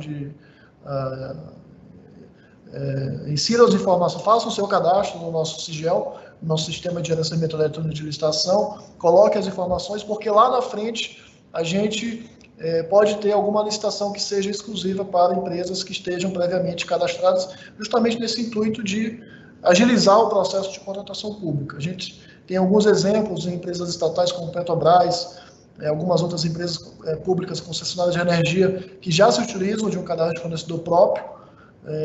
insiram as informações, façam o seu cadastro no nosso SIGEL, no nosso sistema de gerenciamento eletrônico de licitação, coloquem as informações, porque lá na frente a gente pode ter alguma licitação que seja exclusiva para empresas que estejam previamente cadastradas, justamente nesse intuito de agilizar o processo de contratação pública. A gente tem alguns exemplos em empresas estatais como Petrobras, algumas outras empresas públicas concessionárias de energia que já se utilizam de um cadastro de fornecedor próprio,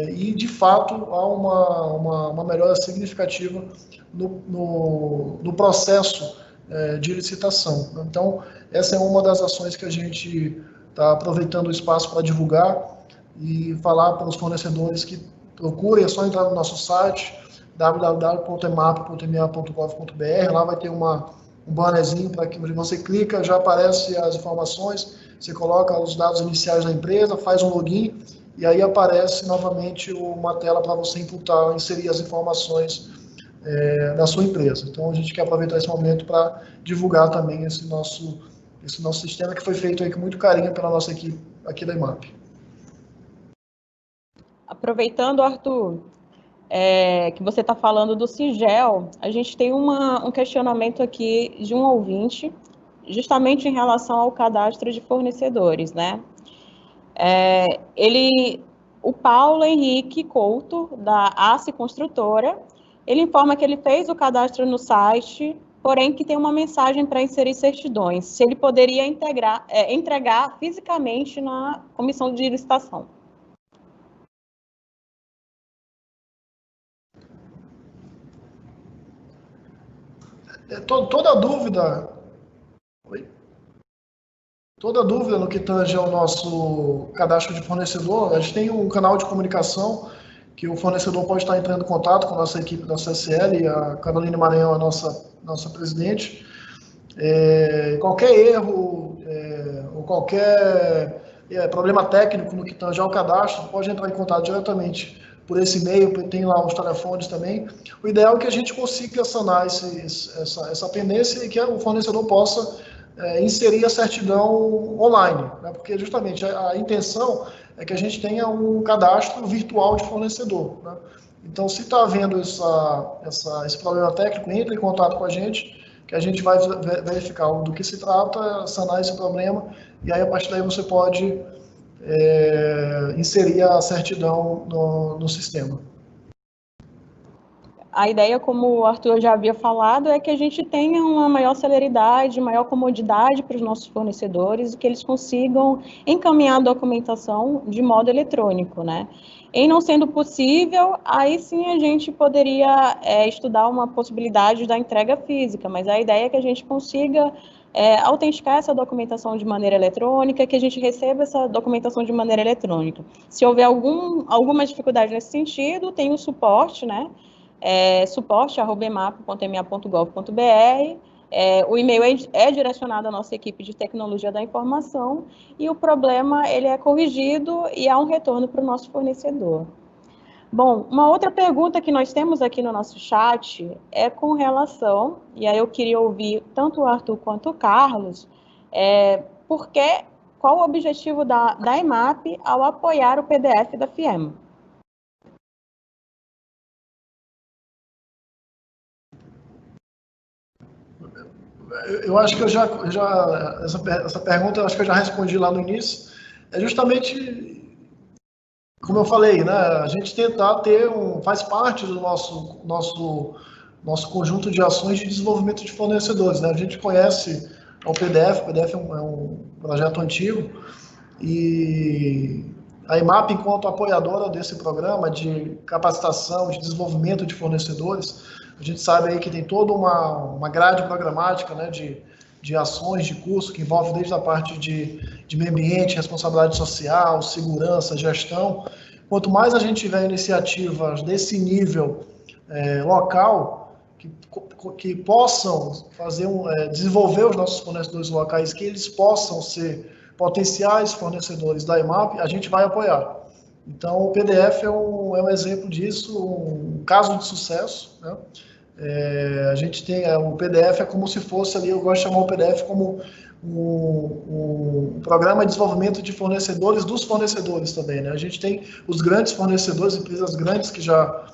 e, de fato, há uma melhora significativa no processo de licitação. Então, essa é uma das ações que a gente está aproveitando o espaço para divulgar e falar para os fornecedores que procurem. É só entrar no nosso site, www.emap.ma.gov.br, lá vai ter um bannerzinho para que você clica, já aparece as informações, você coloca os dados iniciais da empresa, faz um login, e aí aparece novamente uma tela para você imputar, inserir as informações da sua empresa. Então, a gente quer aproveitar esse momento para divulgar também esse nosso sistema, que foi feito aí com muito carinho pela nossa equipe aqui da EMAP. Aproveitando, Arthur, que você está falando do Sigel, a gente tem um questionamento aqui de um ouvinte, justamente em relação ao cadastro de fornecedores, né? O Paulo Henrique Couto, da ACE Construtora, ele informa que ele fez o cadastro no site, porém que tem uma mensagem para inserir certidões, se ele poderia entregar fisicamente na comissão de licitação. Toda dúvida... Oi? Toda dúvida no que tange ao nosso cadastro de fornecedor, a gente tem um canal de comunicação que o fornecedor pode estar entrando em contato com a nossa equipe da CSL, a Caroline Maranhão, a nossa presidente. Qualquer erro ou qualquer problema técnico no que tange ao cadastro, pode entrar em contato diretamente por esse e-mail, tem lá os telefones também. O ideal é que a gente consiga sanar essa pendência e que o fornecedor possa inserir a certidão online, né? Porque justamente a intenção é que a gente tenha um cadastro virtual de fornecedor, né? Então, se está havendo esse problema técnico, entre em contato com a gente, que a gente vai verificar do que se trata, sanar esse problema, e aí a partir daí você pode inserir a certidão no sistema. A ideia, como o Arthur já havia falado, é que a gente tenha uma maior celeridade, maior comodidade para os nossos fornecedores e que eles consigam encaminhar a documentação de modo eletrônico, né? Em não sendo possível, aí sim a gente poderia estudar uma possibilidade da entrega física, mas a ideia é que a gente consiga autenticar essa documentação de maneira eletrônica, que a gente receba essa documentação de maneira eletrônica. Se houver alguma dificuldade nesse sentido, tem o suporte, né? suporte@emap.ma.gov.br. O e-mail é direcionado à nossa equipe de tecnologia da informação e o problema ele é corrigido e há um retorno para o nosso fornecedor. Bom, uma outra pergunta que nós temos aqui no nosso chat é com relação, e aí eu queria ouvir tanto o Arthur quanto o Carlos, qual o objetivo da EMAP ao apoiar o PDF da FIEMA? Eu acho que essa pergunta eu acho que eu já respondi lá no início. É justamente, como eu falei, né? A gente tentar faz parte do nosso conjunto de ações de desenvolvimento de fornecedores, né? A gente conhece o PDF é um projeto antigo, e a EMAP, enquanto apoiadora desse programa de capacitação, de desenvolvimento de fornecedores, a gente sabe aí que tem toda uma grade programática, né, de ações, de curso, que envolve desde a parte de meio ambiente, responsabilidade social, segurança, gestão. Quanto mais a gente tiver iniciativas desse nível local, que possam desenvolver os nossos fornecedores locais, que eles possam ser potenciais fornecedores da EMAP, a gente vai apoiar. Então, o PDF é um exemplo disso, um caso de sucesso, né? A gente tem o PDF como se fosse ali, eu gosto de chamar o PDF como um programa de desenvolvimento de fornecedores dos fornecedores também, né? A gente tem os grandes fornecedores, empresas grandes que já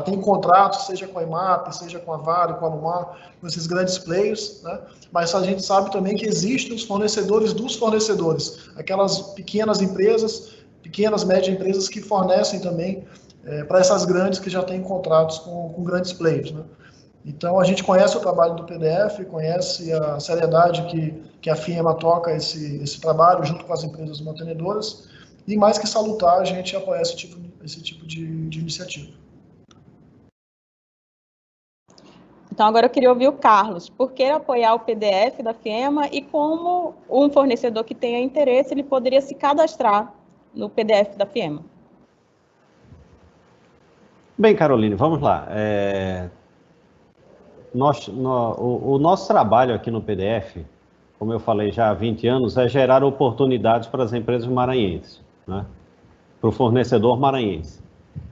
tem contratos, seja com a EMAP, seja com a Vale, com a Alumar, com esses grandes players, né? Mas a gente sabe também que existem os fornecedores dos fornecedores, aquelas pequenas empresas, pequenas, médias empresas que fornecem também para essas grandes que já têm contratos com grandes players, né? Então, a gente conhece o trabalho do PDF, conhece a seriedade que a FIEMA toca esse trabalho junto com as empresas mantenedoras, e mais que salutar, a gente apoia esse tipo de iniciativa. Então, agora eu queria ouvir o Carlos. Por que apoiar o PDF da FIEMA e como um fornecedor que tenha interesse, ele poderia se cadastrar no PDF da FIEMA? Bem, Caroline, vamos lá. O nosso trabalho aqui no PDF, como eu falei já há 20 anos, é gerar oportunidades para as empresas maranhenses, né? Para o fornecedor maranhense.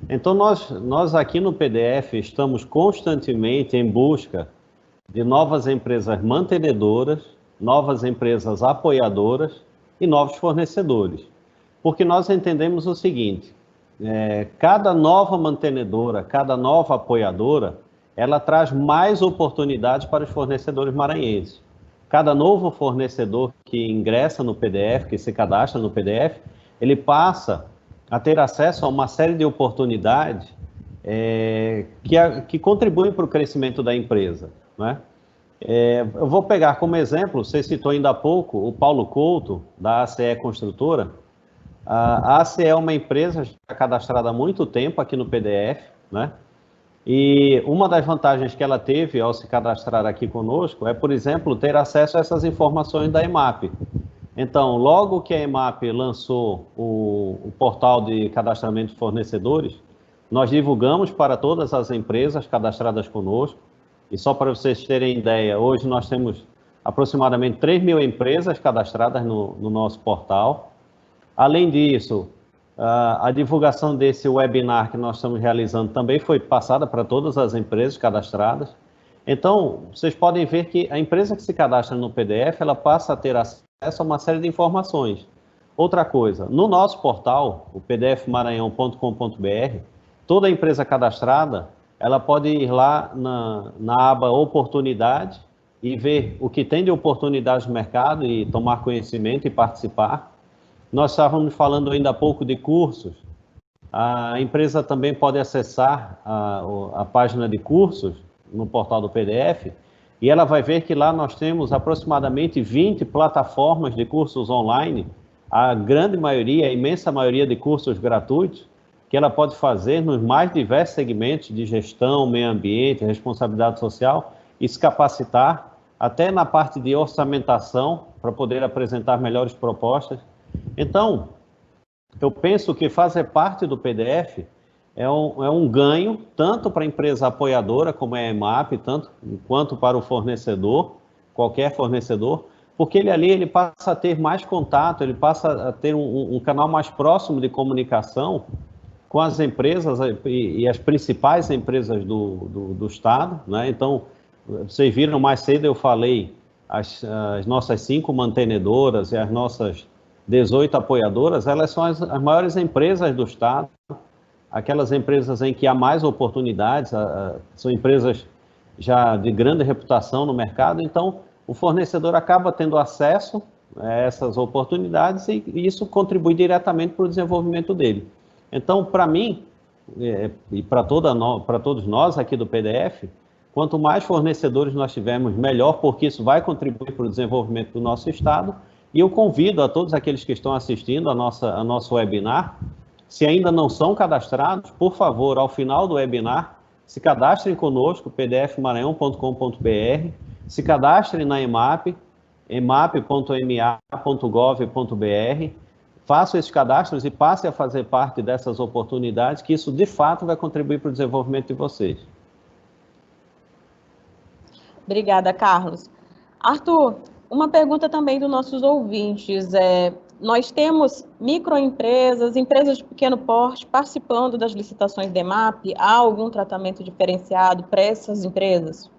Então, nós aqui no PDF estamos constantemente em busca de novas empresas mantenedoras, novas empresas apoiadoras e novos fornecedores. Porque nós entendemos o seguinte, cada nova mantenedora, cada nova apoiadora, ela traz mais oportunidades para os fornecedores maranhenses. Cada novo fornecedor que ingressa no PDF, que se cadastra no PDF, ele passa a ter acesso a uma série de oportunidades que contribuem para o crescimento da empresa, né? Eu vou pegar como exemplo, você citou ainda há pouco o Paulo Couto, da ACE Construtora. A ACE é uma empresa já cadastrada há muito tempo aqui no PDF, né? E uma das vantagens que ela teve ao se cadastrar aqui conosco é, por exemplo, ter acesso a essas informações da EMAP. Então, logo que a EMAP lançou o portal de cadastramento de fornecedores, nós divulgamos para todas as empresas cadastradas conosco. E só para vocês terem ideia, hoje nós temos aproximadamente 3.000 empresas cadastradas no nosso portal. Além disso, a divulgação desse webinar que nós estamos realizando também foi passada para todas as empresas cadastradas. Então, vocês podem ver que a empresa que se cadastra no PDF, ela passa a ter acesso a uma série de informações. Outra coisa, no nosso portal, o pdfmaranhão.com.br, toda empresa cadastrada, ela pode ir lá na aba Oportunidade e ver o que tem de oportunidades no mercado e tomar conhecimento e participar. Nós estávamos falando ainda há pouco de cursos. A empresa também pode acessar a página de cursos no portal do PDF e ela vai ver que lá nós temos aproximadamente 20 plataformas de cursos online, a grande maioria, a imensa maioria de cursos gratuitos, que ela pode fazer nos mais diversos segmentos de gestão, meio ambiente, responsabilidade social e se capacitar até na parte de orçamentação para poder apresentar melhores propostas. Então, eu penso que fazer parte do PDF é um ganho tanto para a empresa apoiadora, como é a EMAP, quanto para o fornecedor, qualquer fornecedor, porque ele passa a ter mais contato, ele passa a ter um canal mais próximo de comunicação com as empresas e as principais empresas do Estado, né? Então, vocês viram mais cedo, eu falei, as nossas 5 mantenedoras e as nossas 18 apoiadoras, elas são as maiores empresas do Estado, aquelas empresas em que há mais oportunidades, são empresas já de grande reputação no mercado, então o fornecedor acaba tendo acesso a essas oportunidades e isso contribui diretamente para o desenvolvimento dele. Então, para mim, e para todos nós aqui do PDF, quanto mais fornecedores nós tivermos, melhor, porque isso vai contribuir para o desenvolvimento do nosso Estado. E eu convido a todos aqueles que estão assistindo a nosso webinar, se ainda não são cadastrados, por favor, ao final do webinar, se cadastrem conosco, pdfmaranhão.com.br, se cadastrem na EMAP, emap.ma.gov.br, façam esses cadastros e passem a fazer parte dessas oportunidades, que isso, de fato, vai contribuir para o desenvolvimento de vocês. Obrigada, Carlos. Arthur, uma pergunta também dos nossos ouvintes. Nós temos microempresas, empresas de pequeno porte participando das licitações da EMAP. Há algum tratamento diferenciado para essas empresas?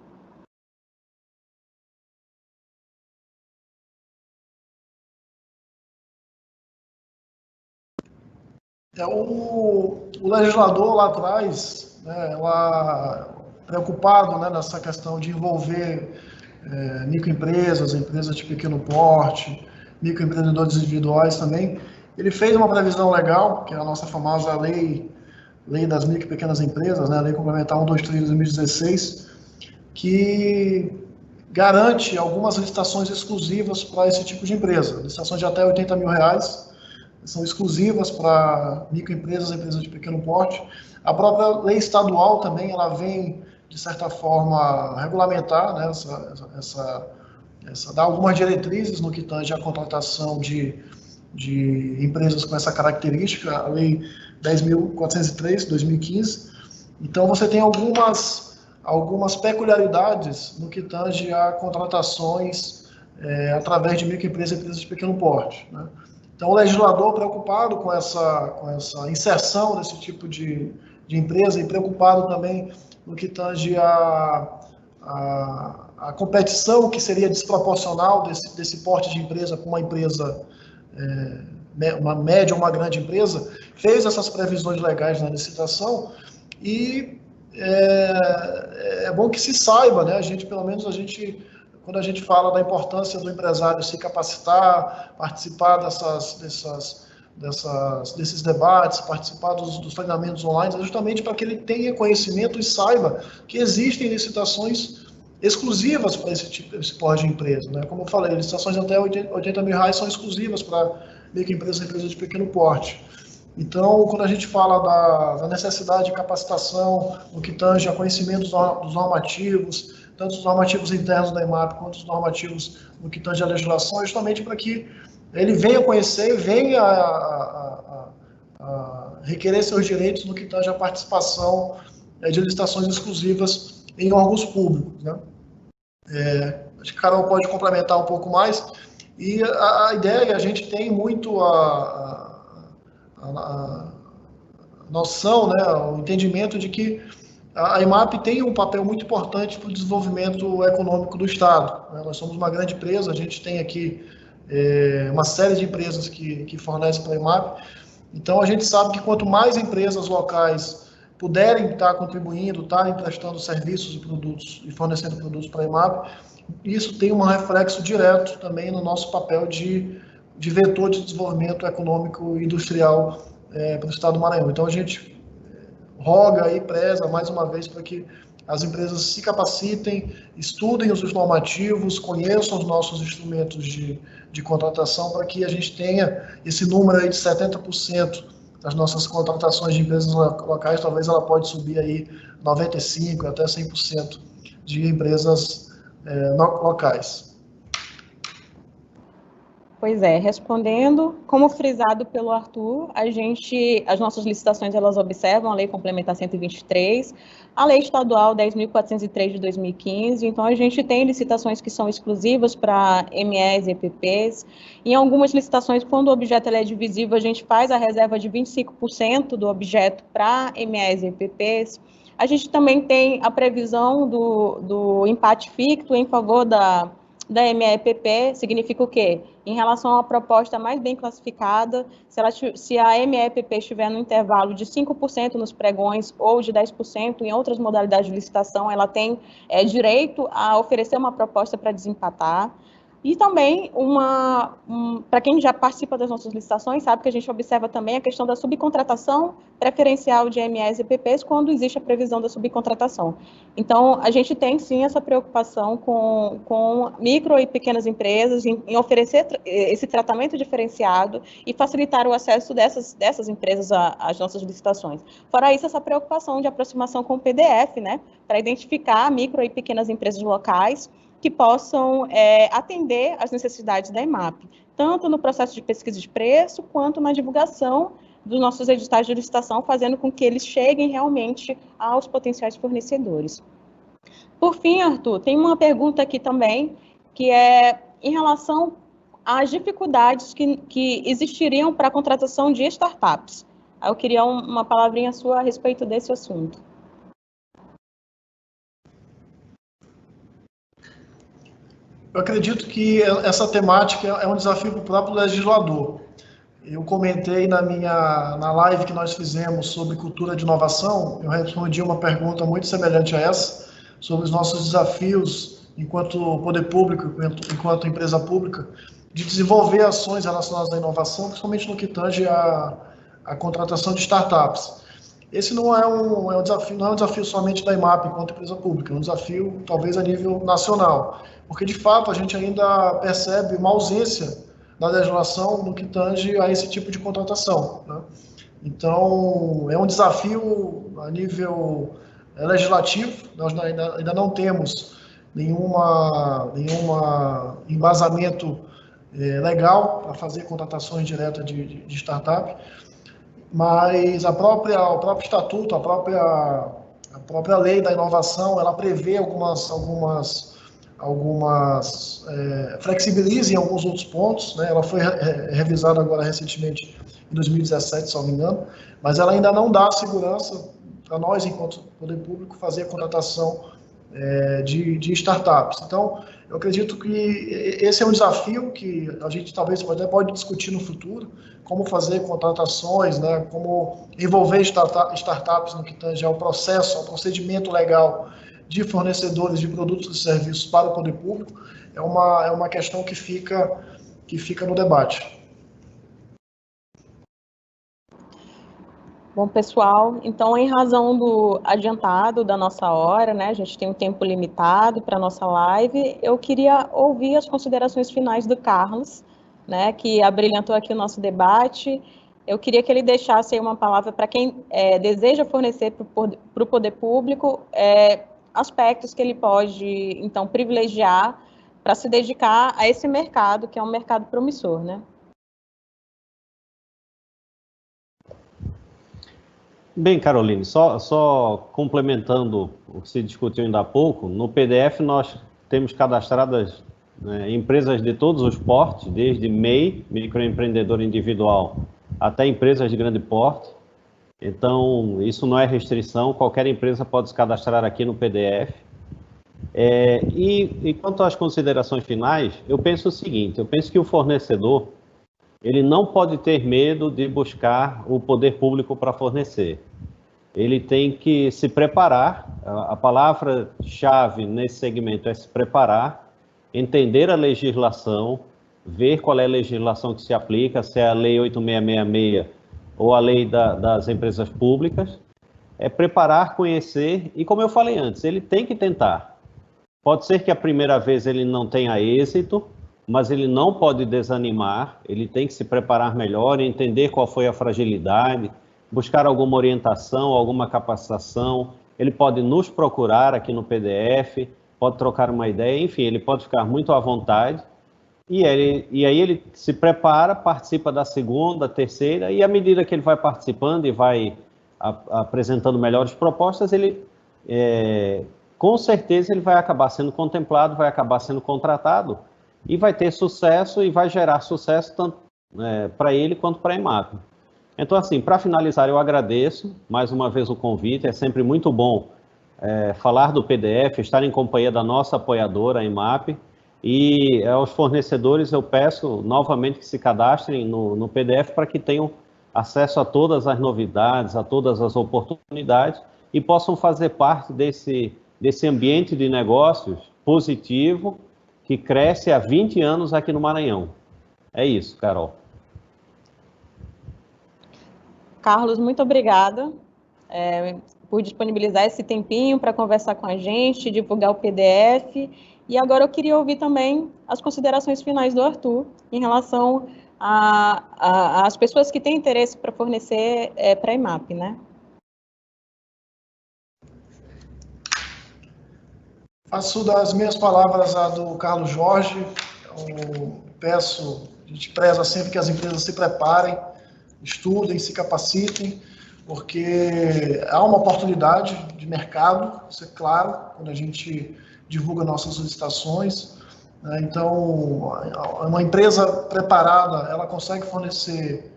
O legislador lá atrás, né, preocupado, né, nessa questão de envolver microempresas, empresas de pequeno porte, microempreendedores individuais também, ele fez uma previsão legal, que é a nossa famosa lei das micro e pequenas empresas, né, a Lei Complementar 123 de 2016, que garante algumas licitações exclusivas para esse tipo de empresa, licitações de até R$80 mil, são exclusivas para microempresas, empresas de pequeno porte. A própria lei estadual também, ela vem, de certa forma, regulamentar, né, dar algumas diretrizes no que tange a contratação de empresas com essa característica, a lei 10.403, de 2015. Então, você tem algumas peculiaridades no que tange a contratações através de microempresas e empresas de pequeno porte, né? Então, o legislador, preocupado com essa inserção desse tipo de empresa e preocupado também no que tange a competição que seria desproporcional desse porte de empresa com uma empresa, uma média ou uma grande empresa, fez essas previsões legais na licitação e é bom que se saiba, né? Pelo menos quando a gente fala da importância do empresário se capacitar, participar desses debates, participar dos treinamentos online, é justamente para que ele tenha conhecimento e saiba que existem licitações exclusivas para esse porte de empresa, né? Como eu falei, licitações até R$80 mil são exclusivas para microempresas e empresas de pequeno porte. Então, quando a gente fala da necessidade de capacitação, no que tange a conhecimento dos normativos, tanto os normativos internos da EMAP quanto os normativos no que tange a legislação, é justamente para que ele venha conhecer e venha a requerer seus direitos no que tange a participação de licitações exclusivas em órgãos públicos, né? Acho que a Carol pode complementar um pouco mais. E a ideia, a gente tem muito a noção, né, o entendimento de que a EMAP tem um papel muito importante para o desenvolvimento econômico do Estado, né? Nós somos uma grande empresa, a gente tem aqui uma série de empresas que fornecem para a EMAP, então a gente sabe que quanto mais empresas locais puderem estar contribuindo, estarem prestando serviços e produtos e fornecendo produtos para a EMAP, isso tem um reflexo direto também no nosso papel de vetor de desenvolvimento econômico e industrial para o Estado do Maranhão. Então, a gente roga e preza, mais uma vez, para que as empresas se capacitem, estudem os normativos, conheçam os nossos instrumentos de contratação, para que a gente tenha esse número aí de 70% das nossas contratações de empresas locais, talvez ela pode subir aí 95% até 100% de empresas locais. Pois é, respondendo, como frisado pelo Arthur, as nossas licitações, elas observam a Lei Complementar 123, a Lei Estadual 10.403 de 2015, então a gente tem licitações que são exclusivas para MEs e EPPs, em algumas licitações, quando o objeto é divisível, a gente faz a reserva de 25% do objeto para MEs e EPPs. A gente também tem a previsão do empate ficto em favor da MEPP, significa o quê? Em relação à proposta mais bem classificada, se a MEPP estiver no intervalo de 5% nos pregões ou de 10% em outras modalidades de licitação, ela tem direito a oferecer uma proposta para desempatar. E também, para quem já participa das nossas licitações, sabe que a gente observa também a questão da subcontratação preferencial de MEs e EPPs quando existe a previsão da subcontratação. Então, a gente tem, sim, essa preocupação com micro e pequenas empresas em oferecer esse tratamento diferenciado e facilitar o acesso dessas empresas às nossas licitações. Fora isso, essa preocupação de aproximação com o PDF, né, para identificar micro e pequenas empresas locais que possam atender às necessidades da EMAP, tanto no processo de pesquisa de preço, quanto na divulgação dos nossos editais de licitação, fazendo com que eles cheguem realmente aos potenciais fornecedores. Por fim, Arthur, tem uma pergunta aqui também, que é em relação às dificuldades que existiriam para a contratação de startups. Eu queria uma palavrinha sua a respeito desse assunto. Eu acredito que essa temática é um desafio para o próprio legislador. Eu comentei na live que nós fizemos sobre cultura de inovação, eu respondi uma pergunta muito semelhante a essa, sobre os nossos desafios enquanto poder público, enquanto empresa pública, de desenvolver ações relacionadas à inovação, principalmente no que tange a contratação de startups. Esse não é um desafio somente da EMAP enquanto empresa pública, é um desafio talvez a nível nacional, porque de fato a gente ainda percebe uma ausência da legislação no que tange a esse tipo de contratação, né? Então, é um desafio a nível legislativo, nós ainda não temos nenhum embasamento legal para fazer contratações diretas de startup, mas o próprio estatuto, a própria lei da inovação, ela prevê flexibiliza em alguns outros pontos, né? Ela foi revisada agora recentemente, em 2017, se não me engano, mas ela ainda não dá segurança para nós, enquanto poder público, fazer a contratação de startups. Então, Eu acredito que esse é um desafio que a gente talvez até pode discutir no futuro, como fazer contratações, né, como envolver startups no que tange ao processo, ao procedimento legal de fornecedores de produtos e serviços para o poder público, é uma questão que fica no debate. Bom, pessoal, então, em razão do adiantado da nossa hora, né, a gente tem um tempo limitado para a nossa live, eu queria ouvir as considerações finais do Carlos, né, que abrilhantou aqui o nosso debate. Eu queria que ele deixasse aí uma palavra para quem deseja fornecer para o poder público aspectos que ele pode, então, privilegiar para se dedicar a esse mercado, que é um mercado promissor, né? Bem, Caroline, só complementando o que se discutiu ainda há pouco, no PDF nós temos cadastradas empresas de todos os portes, desde MEI, microempreendedor individual, até empresas de grande porte. Então, isso não é restrição, qualquer empresa pode se cadastrar aqui no PDF. E quanto às considerações finais, eu penso o seguinte, eu penso que o fornecedor, ele não pode ter medo de buscar o poder público para fornecer. Ele tem que se preparar, a palavra-chave nesse segmento é se preparar, entender a legislação, ver qual é a legislação que se aplica, se é a Lei 8666 ou a Lei das Empresas Públicas, preparar, conhecer, e como eu falei antes, ele tem que tentar. Pode ser que a primeira vez ele não tenha êxito, mas ele não pode desanimar, ele tem que se preparar melhor, entender qual foi a fragilidade, buscar alguma orientação, alguma capacitação, ele pode nos procurar aqui no PDF, pode trocar uma ideia, enfim, ele pode ficar muito à vontade, e aí ele se prepara, participa da segunda, terceira, e à medida que ele vai participando e vai apresentando melhores propostas, ele, com certeza, ele vai acabar sendo contemplado, vai acabar sendo contratado, e vai ter sucesso e vai gerar sucesso tanto para ele quanto para a EMAP. Então, assim, para finalizar, eu agradeço mais uma vez o convite, é sempre muito bom falar do PDF, estar em companhia da nossa apoiadora, a EMAP, e aos fornecedores eu peço novamente que se cadastrem no PDF para que tenham acesso a todas as novidades, a todas as oportunidades e possam fazer parte desse ambiente de negócios positivo, que cresce há 20 anos aqui no Maranhão. É isso, Carol. Carlos, muito obrigada por disponibilizar esse tempinho para conversar com a gente, divulgar o PDF. E agora eu queria ouvir também as considerações finais do Arthur em relação às pessoas que têm interesse para fornecer para a EMAP, né? Faço das minhas palavras a do Carlos Jorge. A gente preza sempre que as empresas se preparem, estudem, se capacitem, porque há uma oportunidade de mercado, isso é claro, quando a gente divulga nossas licitações. Então, uma empresa preparada, ela consegue fornecer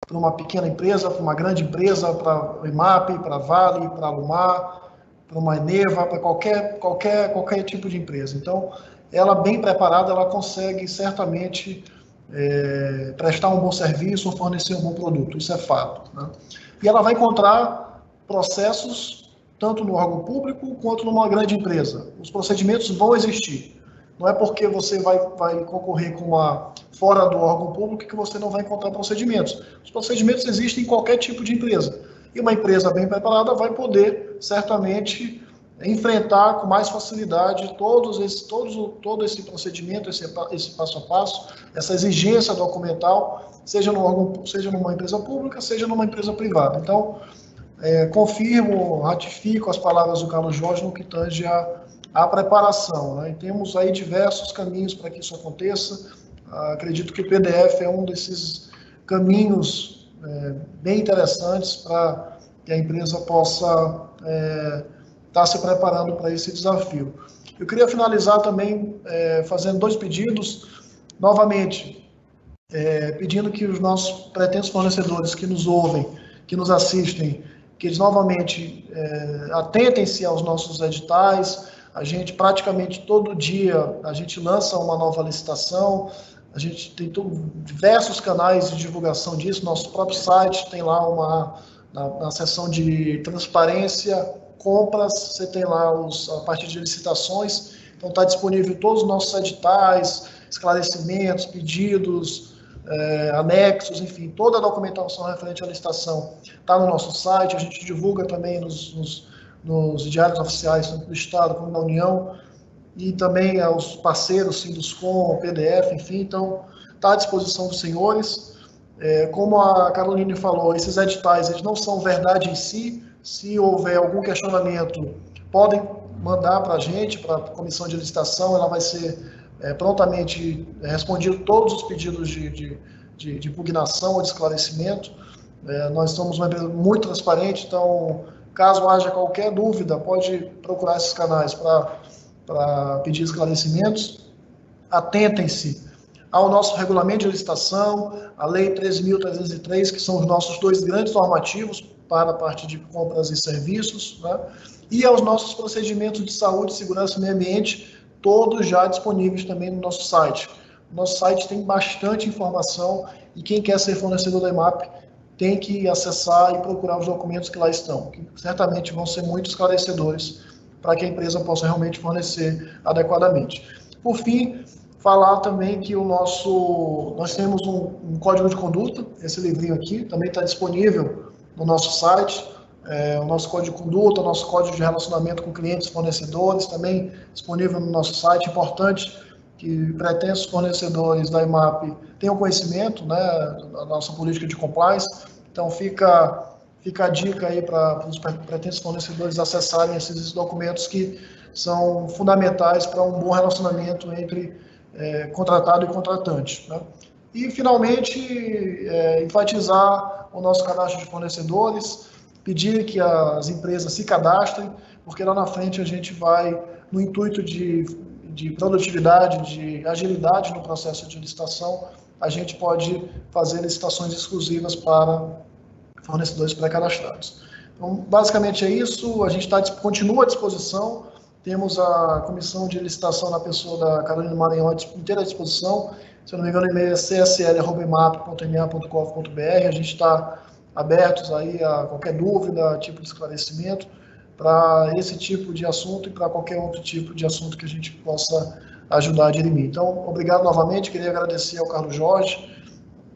para uma pequena empresa, para uma grande empresa, para a EMAP, para a Vale, para a Alumar, para uma Eneva, para qualquer tipo de empresa. Então, ela bem preparada, ela consegue certamente prestar um bom serviço ou fornecer um bom produto, isso é fato, né? E ela vai encontrar processos tanto no órgão público quanto numa grande empresa. Os procedimentos vão existir. Não é porque você vai concorrer com uma fora do órgão público que você não vai encontrar procedimentos. Os procedimentos existem em qualquer tipo de empresa. E uma empresa bem preparada vai poder, certamente, enfrentar com mais facilidade todo esse procedimento, esse passo a passo, essa exigência documental, seja numa empresa pública, seja numa empresa privada. Então, confirmo, ratifico as palavras do Carlos Jorge no que tange a preparação, né? E temos aí diversos caminhos para que isso aconteça. Acredito que o PDF é um desses caminhos bem interessantes para que a empresa possa estar se preparando para esse desafio. Eu queria finalizar também fazendo 2 pedidos, novamente, pedindo que os nossos pretensos fornecedores que nos ouvem, que nos assistem, que eles novamente atentem-se aos nossos editais, A gente, praticamente todo dia, a gente lança uma nova licitação, a gente tem diversos canais de divulgação disso, nosso próprio site tem lá na seção de transparência, compras, você tem lá a parte de licitações, então está disponível todos os nossos editais, esclarecimentos, pedidos, anexos, enfim, toda a documentação referente à licitação está no nosso site, a gente divulga também nos diários oficiais, tanto do Estado como da União, e também aos parceiros, Sinduscom, PDF, enfim, então está à disposição dos senhores. Como a Caroline falou, esses editais eles não são verdade em si, se houver algum questionamento, podem mandar para a gente, para a comissão de licitação, ela vai ser prontamente respondido todos os pedidos de impugnação ou de esclarecimento. Nós somos uma empresa muito transparente, então, caso haja qualquer dúvida, pode procurar esses canais para pedir esclarecimentos. Atentem-se ao nosso regulamento de licitação, a Lei 13.303, que são os nossos 2 grandes normativos para a parte de compras e serviços, né? E aos nossos procedimentos de saúde, segurança e meio ambiente, todos já disponíveis também no nosso site. O nosso site tem bastante informação e quem quer ser fornecedor da EMAP tem que acessar e procurar os documentos que lá estão, que certamente vão ser muito esclarecedores para que a empresa possa realmente fornecer adequadamente. Por fim, falar também que nós temos um código de conduta, esse livrinho aqui, também está disponível no nosso site, o nosso código de conduta, o nosso código de relacionamento com clientes e fornecedores, também disponível no nosso site. Importante que pretensos fornecedores da EMAP tenham conhecimento, né, da nossa política de compliance, então fica a dica aí para os pretensos fornecedores acessarem esses documentos que são fundamentais para um bom relacionamento entre contratado e contratante, né? E, finalmente, enfatizar o nosso cadastro de fornecedores, pedir que as empresas se cadastrem, porque lá na frente a gente vai, no intuito de produtividade, de agilidade no processo de licitação, a gente pode fazer licitações exclusivas para fornecedores pré-cadastrados. Então, basicamente é isso, a gente continua à disposição, temos a comissão de licitação na pessoa da Carolina Maranhão inteira à disposição, se eu não me engano o e-mail é csl@emap.ma.gov.br, a gente está abertos aí a qualquer dúvida, tipo de esclarecimento, para esse tipo de assunto e para qualquer outro tipo de assunto que a gente possa ajudar a dirimir. Então, obrigado novamente, queria agradecer ao Carlos Jorge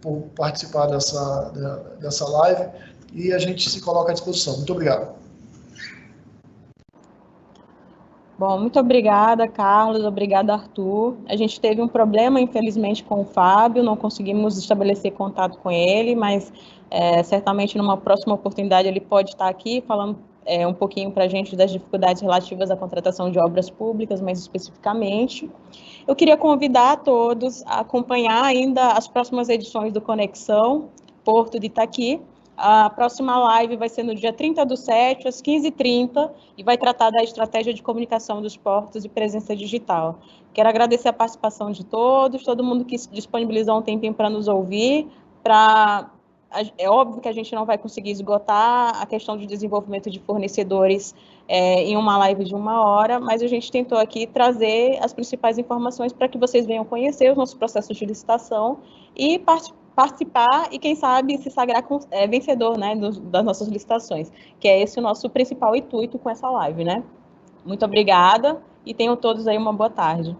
por participar dessa live e a gente se coloca à disposição. Muito obrigado. Bom, muito obrigada, Carlos, obrigada, Arthur. A gente teve um problema, infelizmente, com o Fábio, não conseguimos estabelecer contato com ele, mas certamente numa próxima oportunidade ele pode estar aqui falando um pouquinho para a gente das dificuldades relativas à contratação de obras públicas, mais especificamente. Eu queria convidar a todos a acompanhar ainda as próximas edições do Conexão Porto de Itaqui. A próxima live vai ser no dia 30/7, às 15h30, e vai tratar da estratégia de comunicação dos portos e presença digital. Quero agradecer a participação de todos, todo mundo que disponibilizou um tempinho para nos ouvir. É óbvio que a gente não vai conseguir esgotar a questão de desenvolvimento de fornecedores em uma live de 1 hora, mas a gente tentou aqui trazer as principais informações para que vocês venham conhecer os nossos processos de licitação e participar e, quem sabe, se sagrar vencedor, né, das nossas licitações, que é esse o nosso principal intuito com essa live, né? Muito obrigada e tenham todos aí uma boa tarde.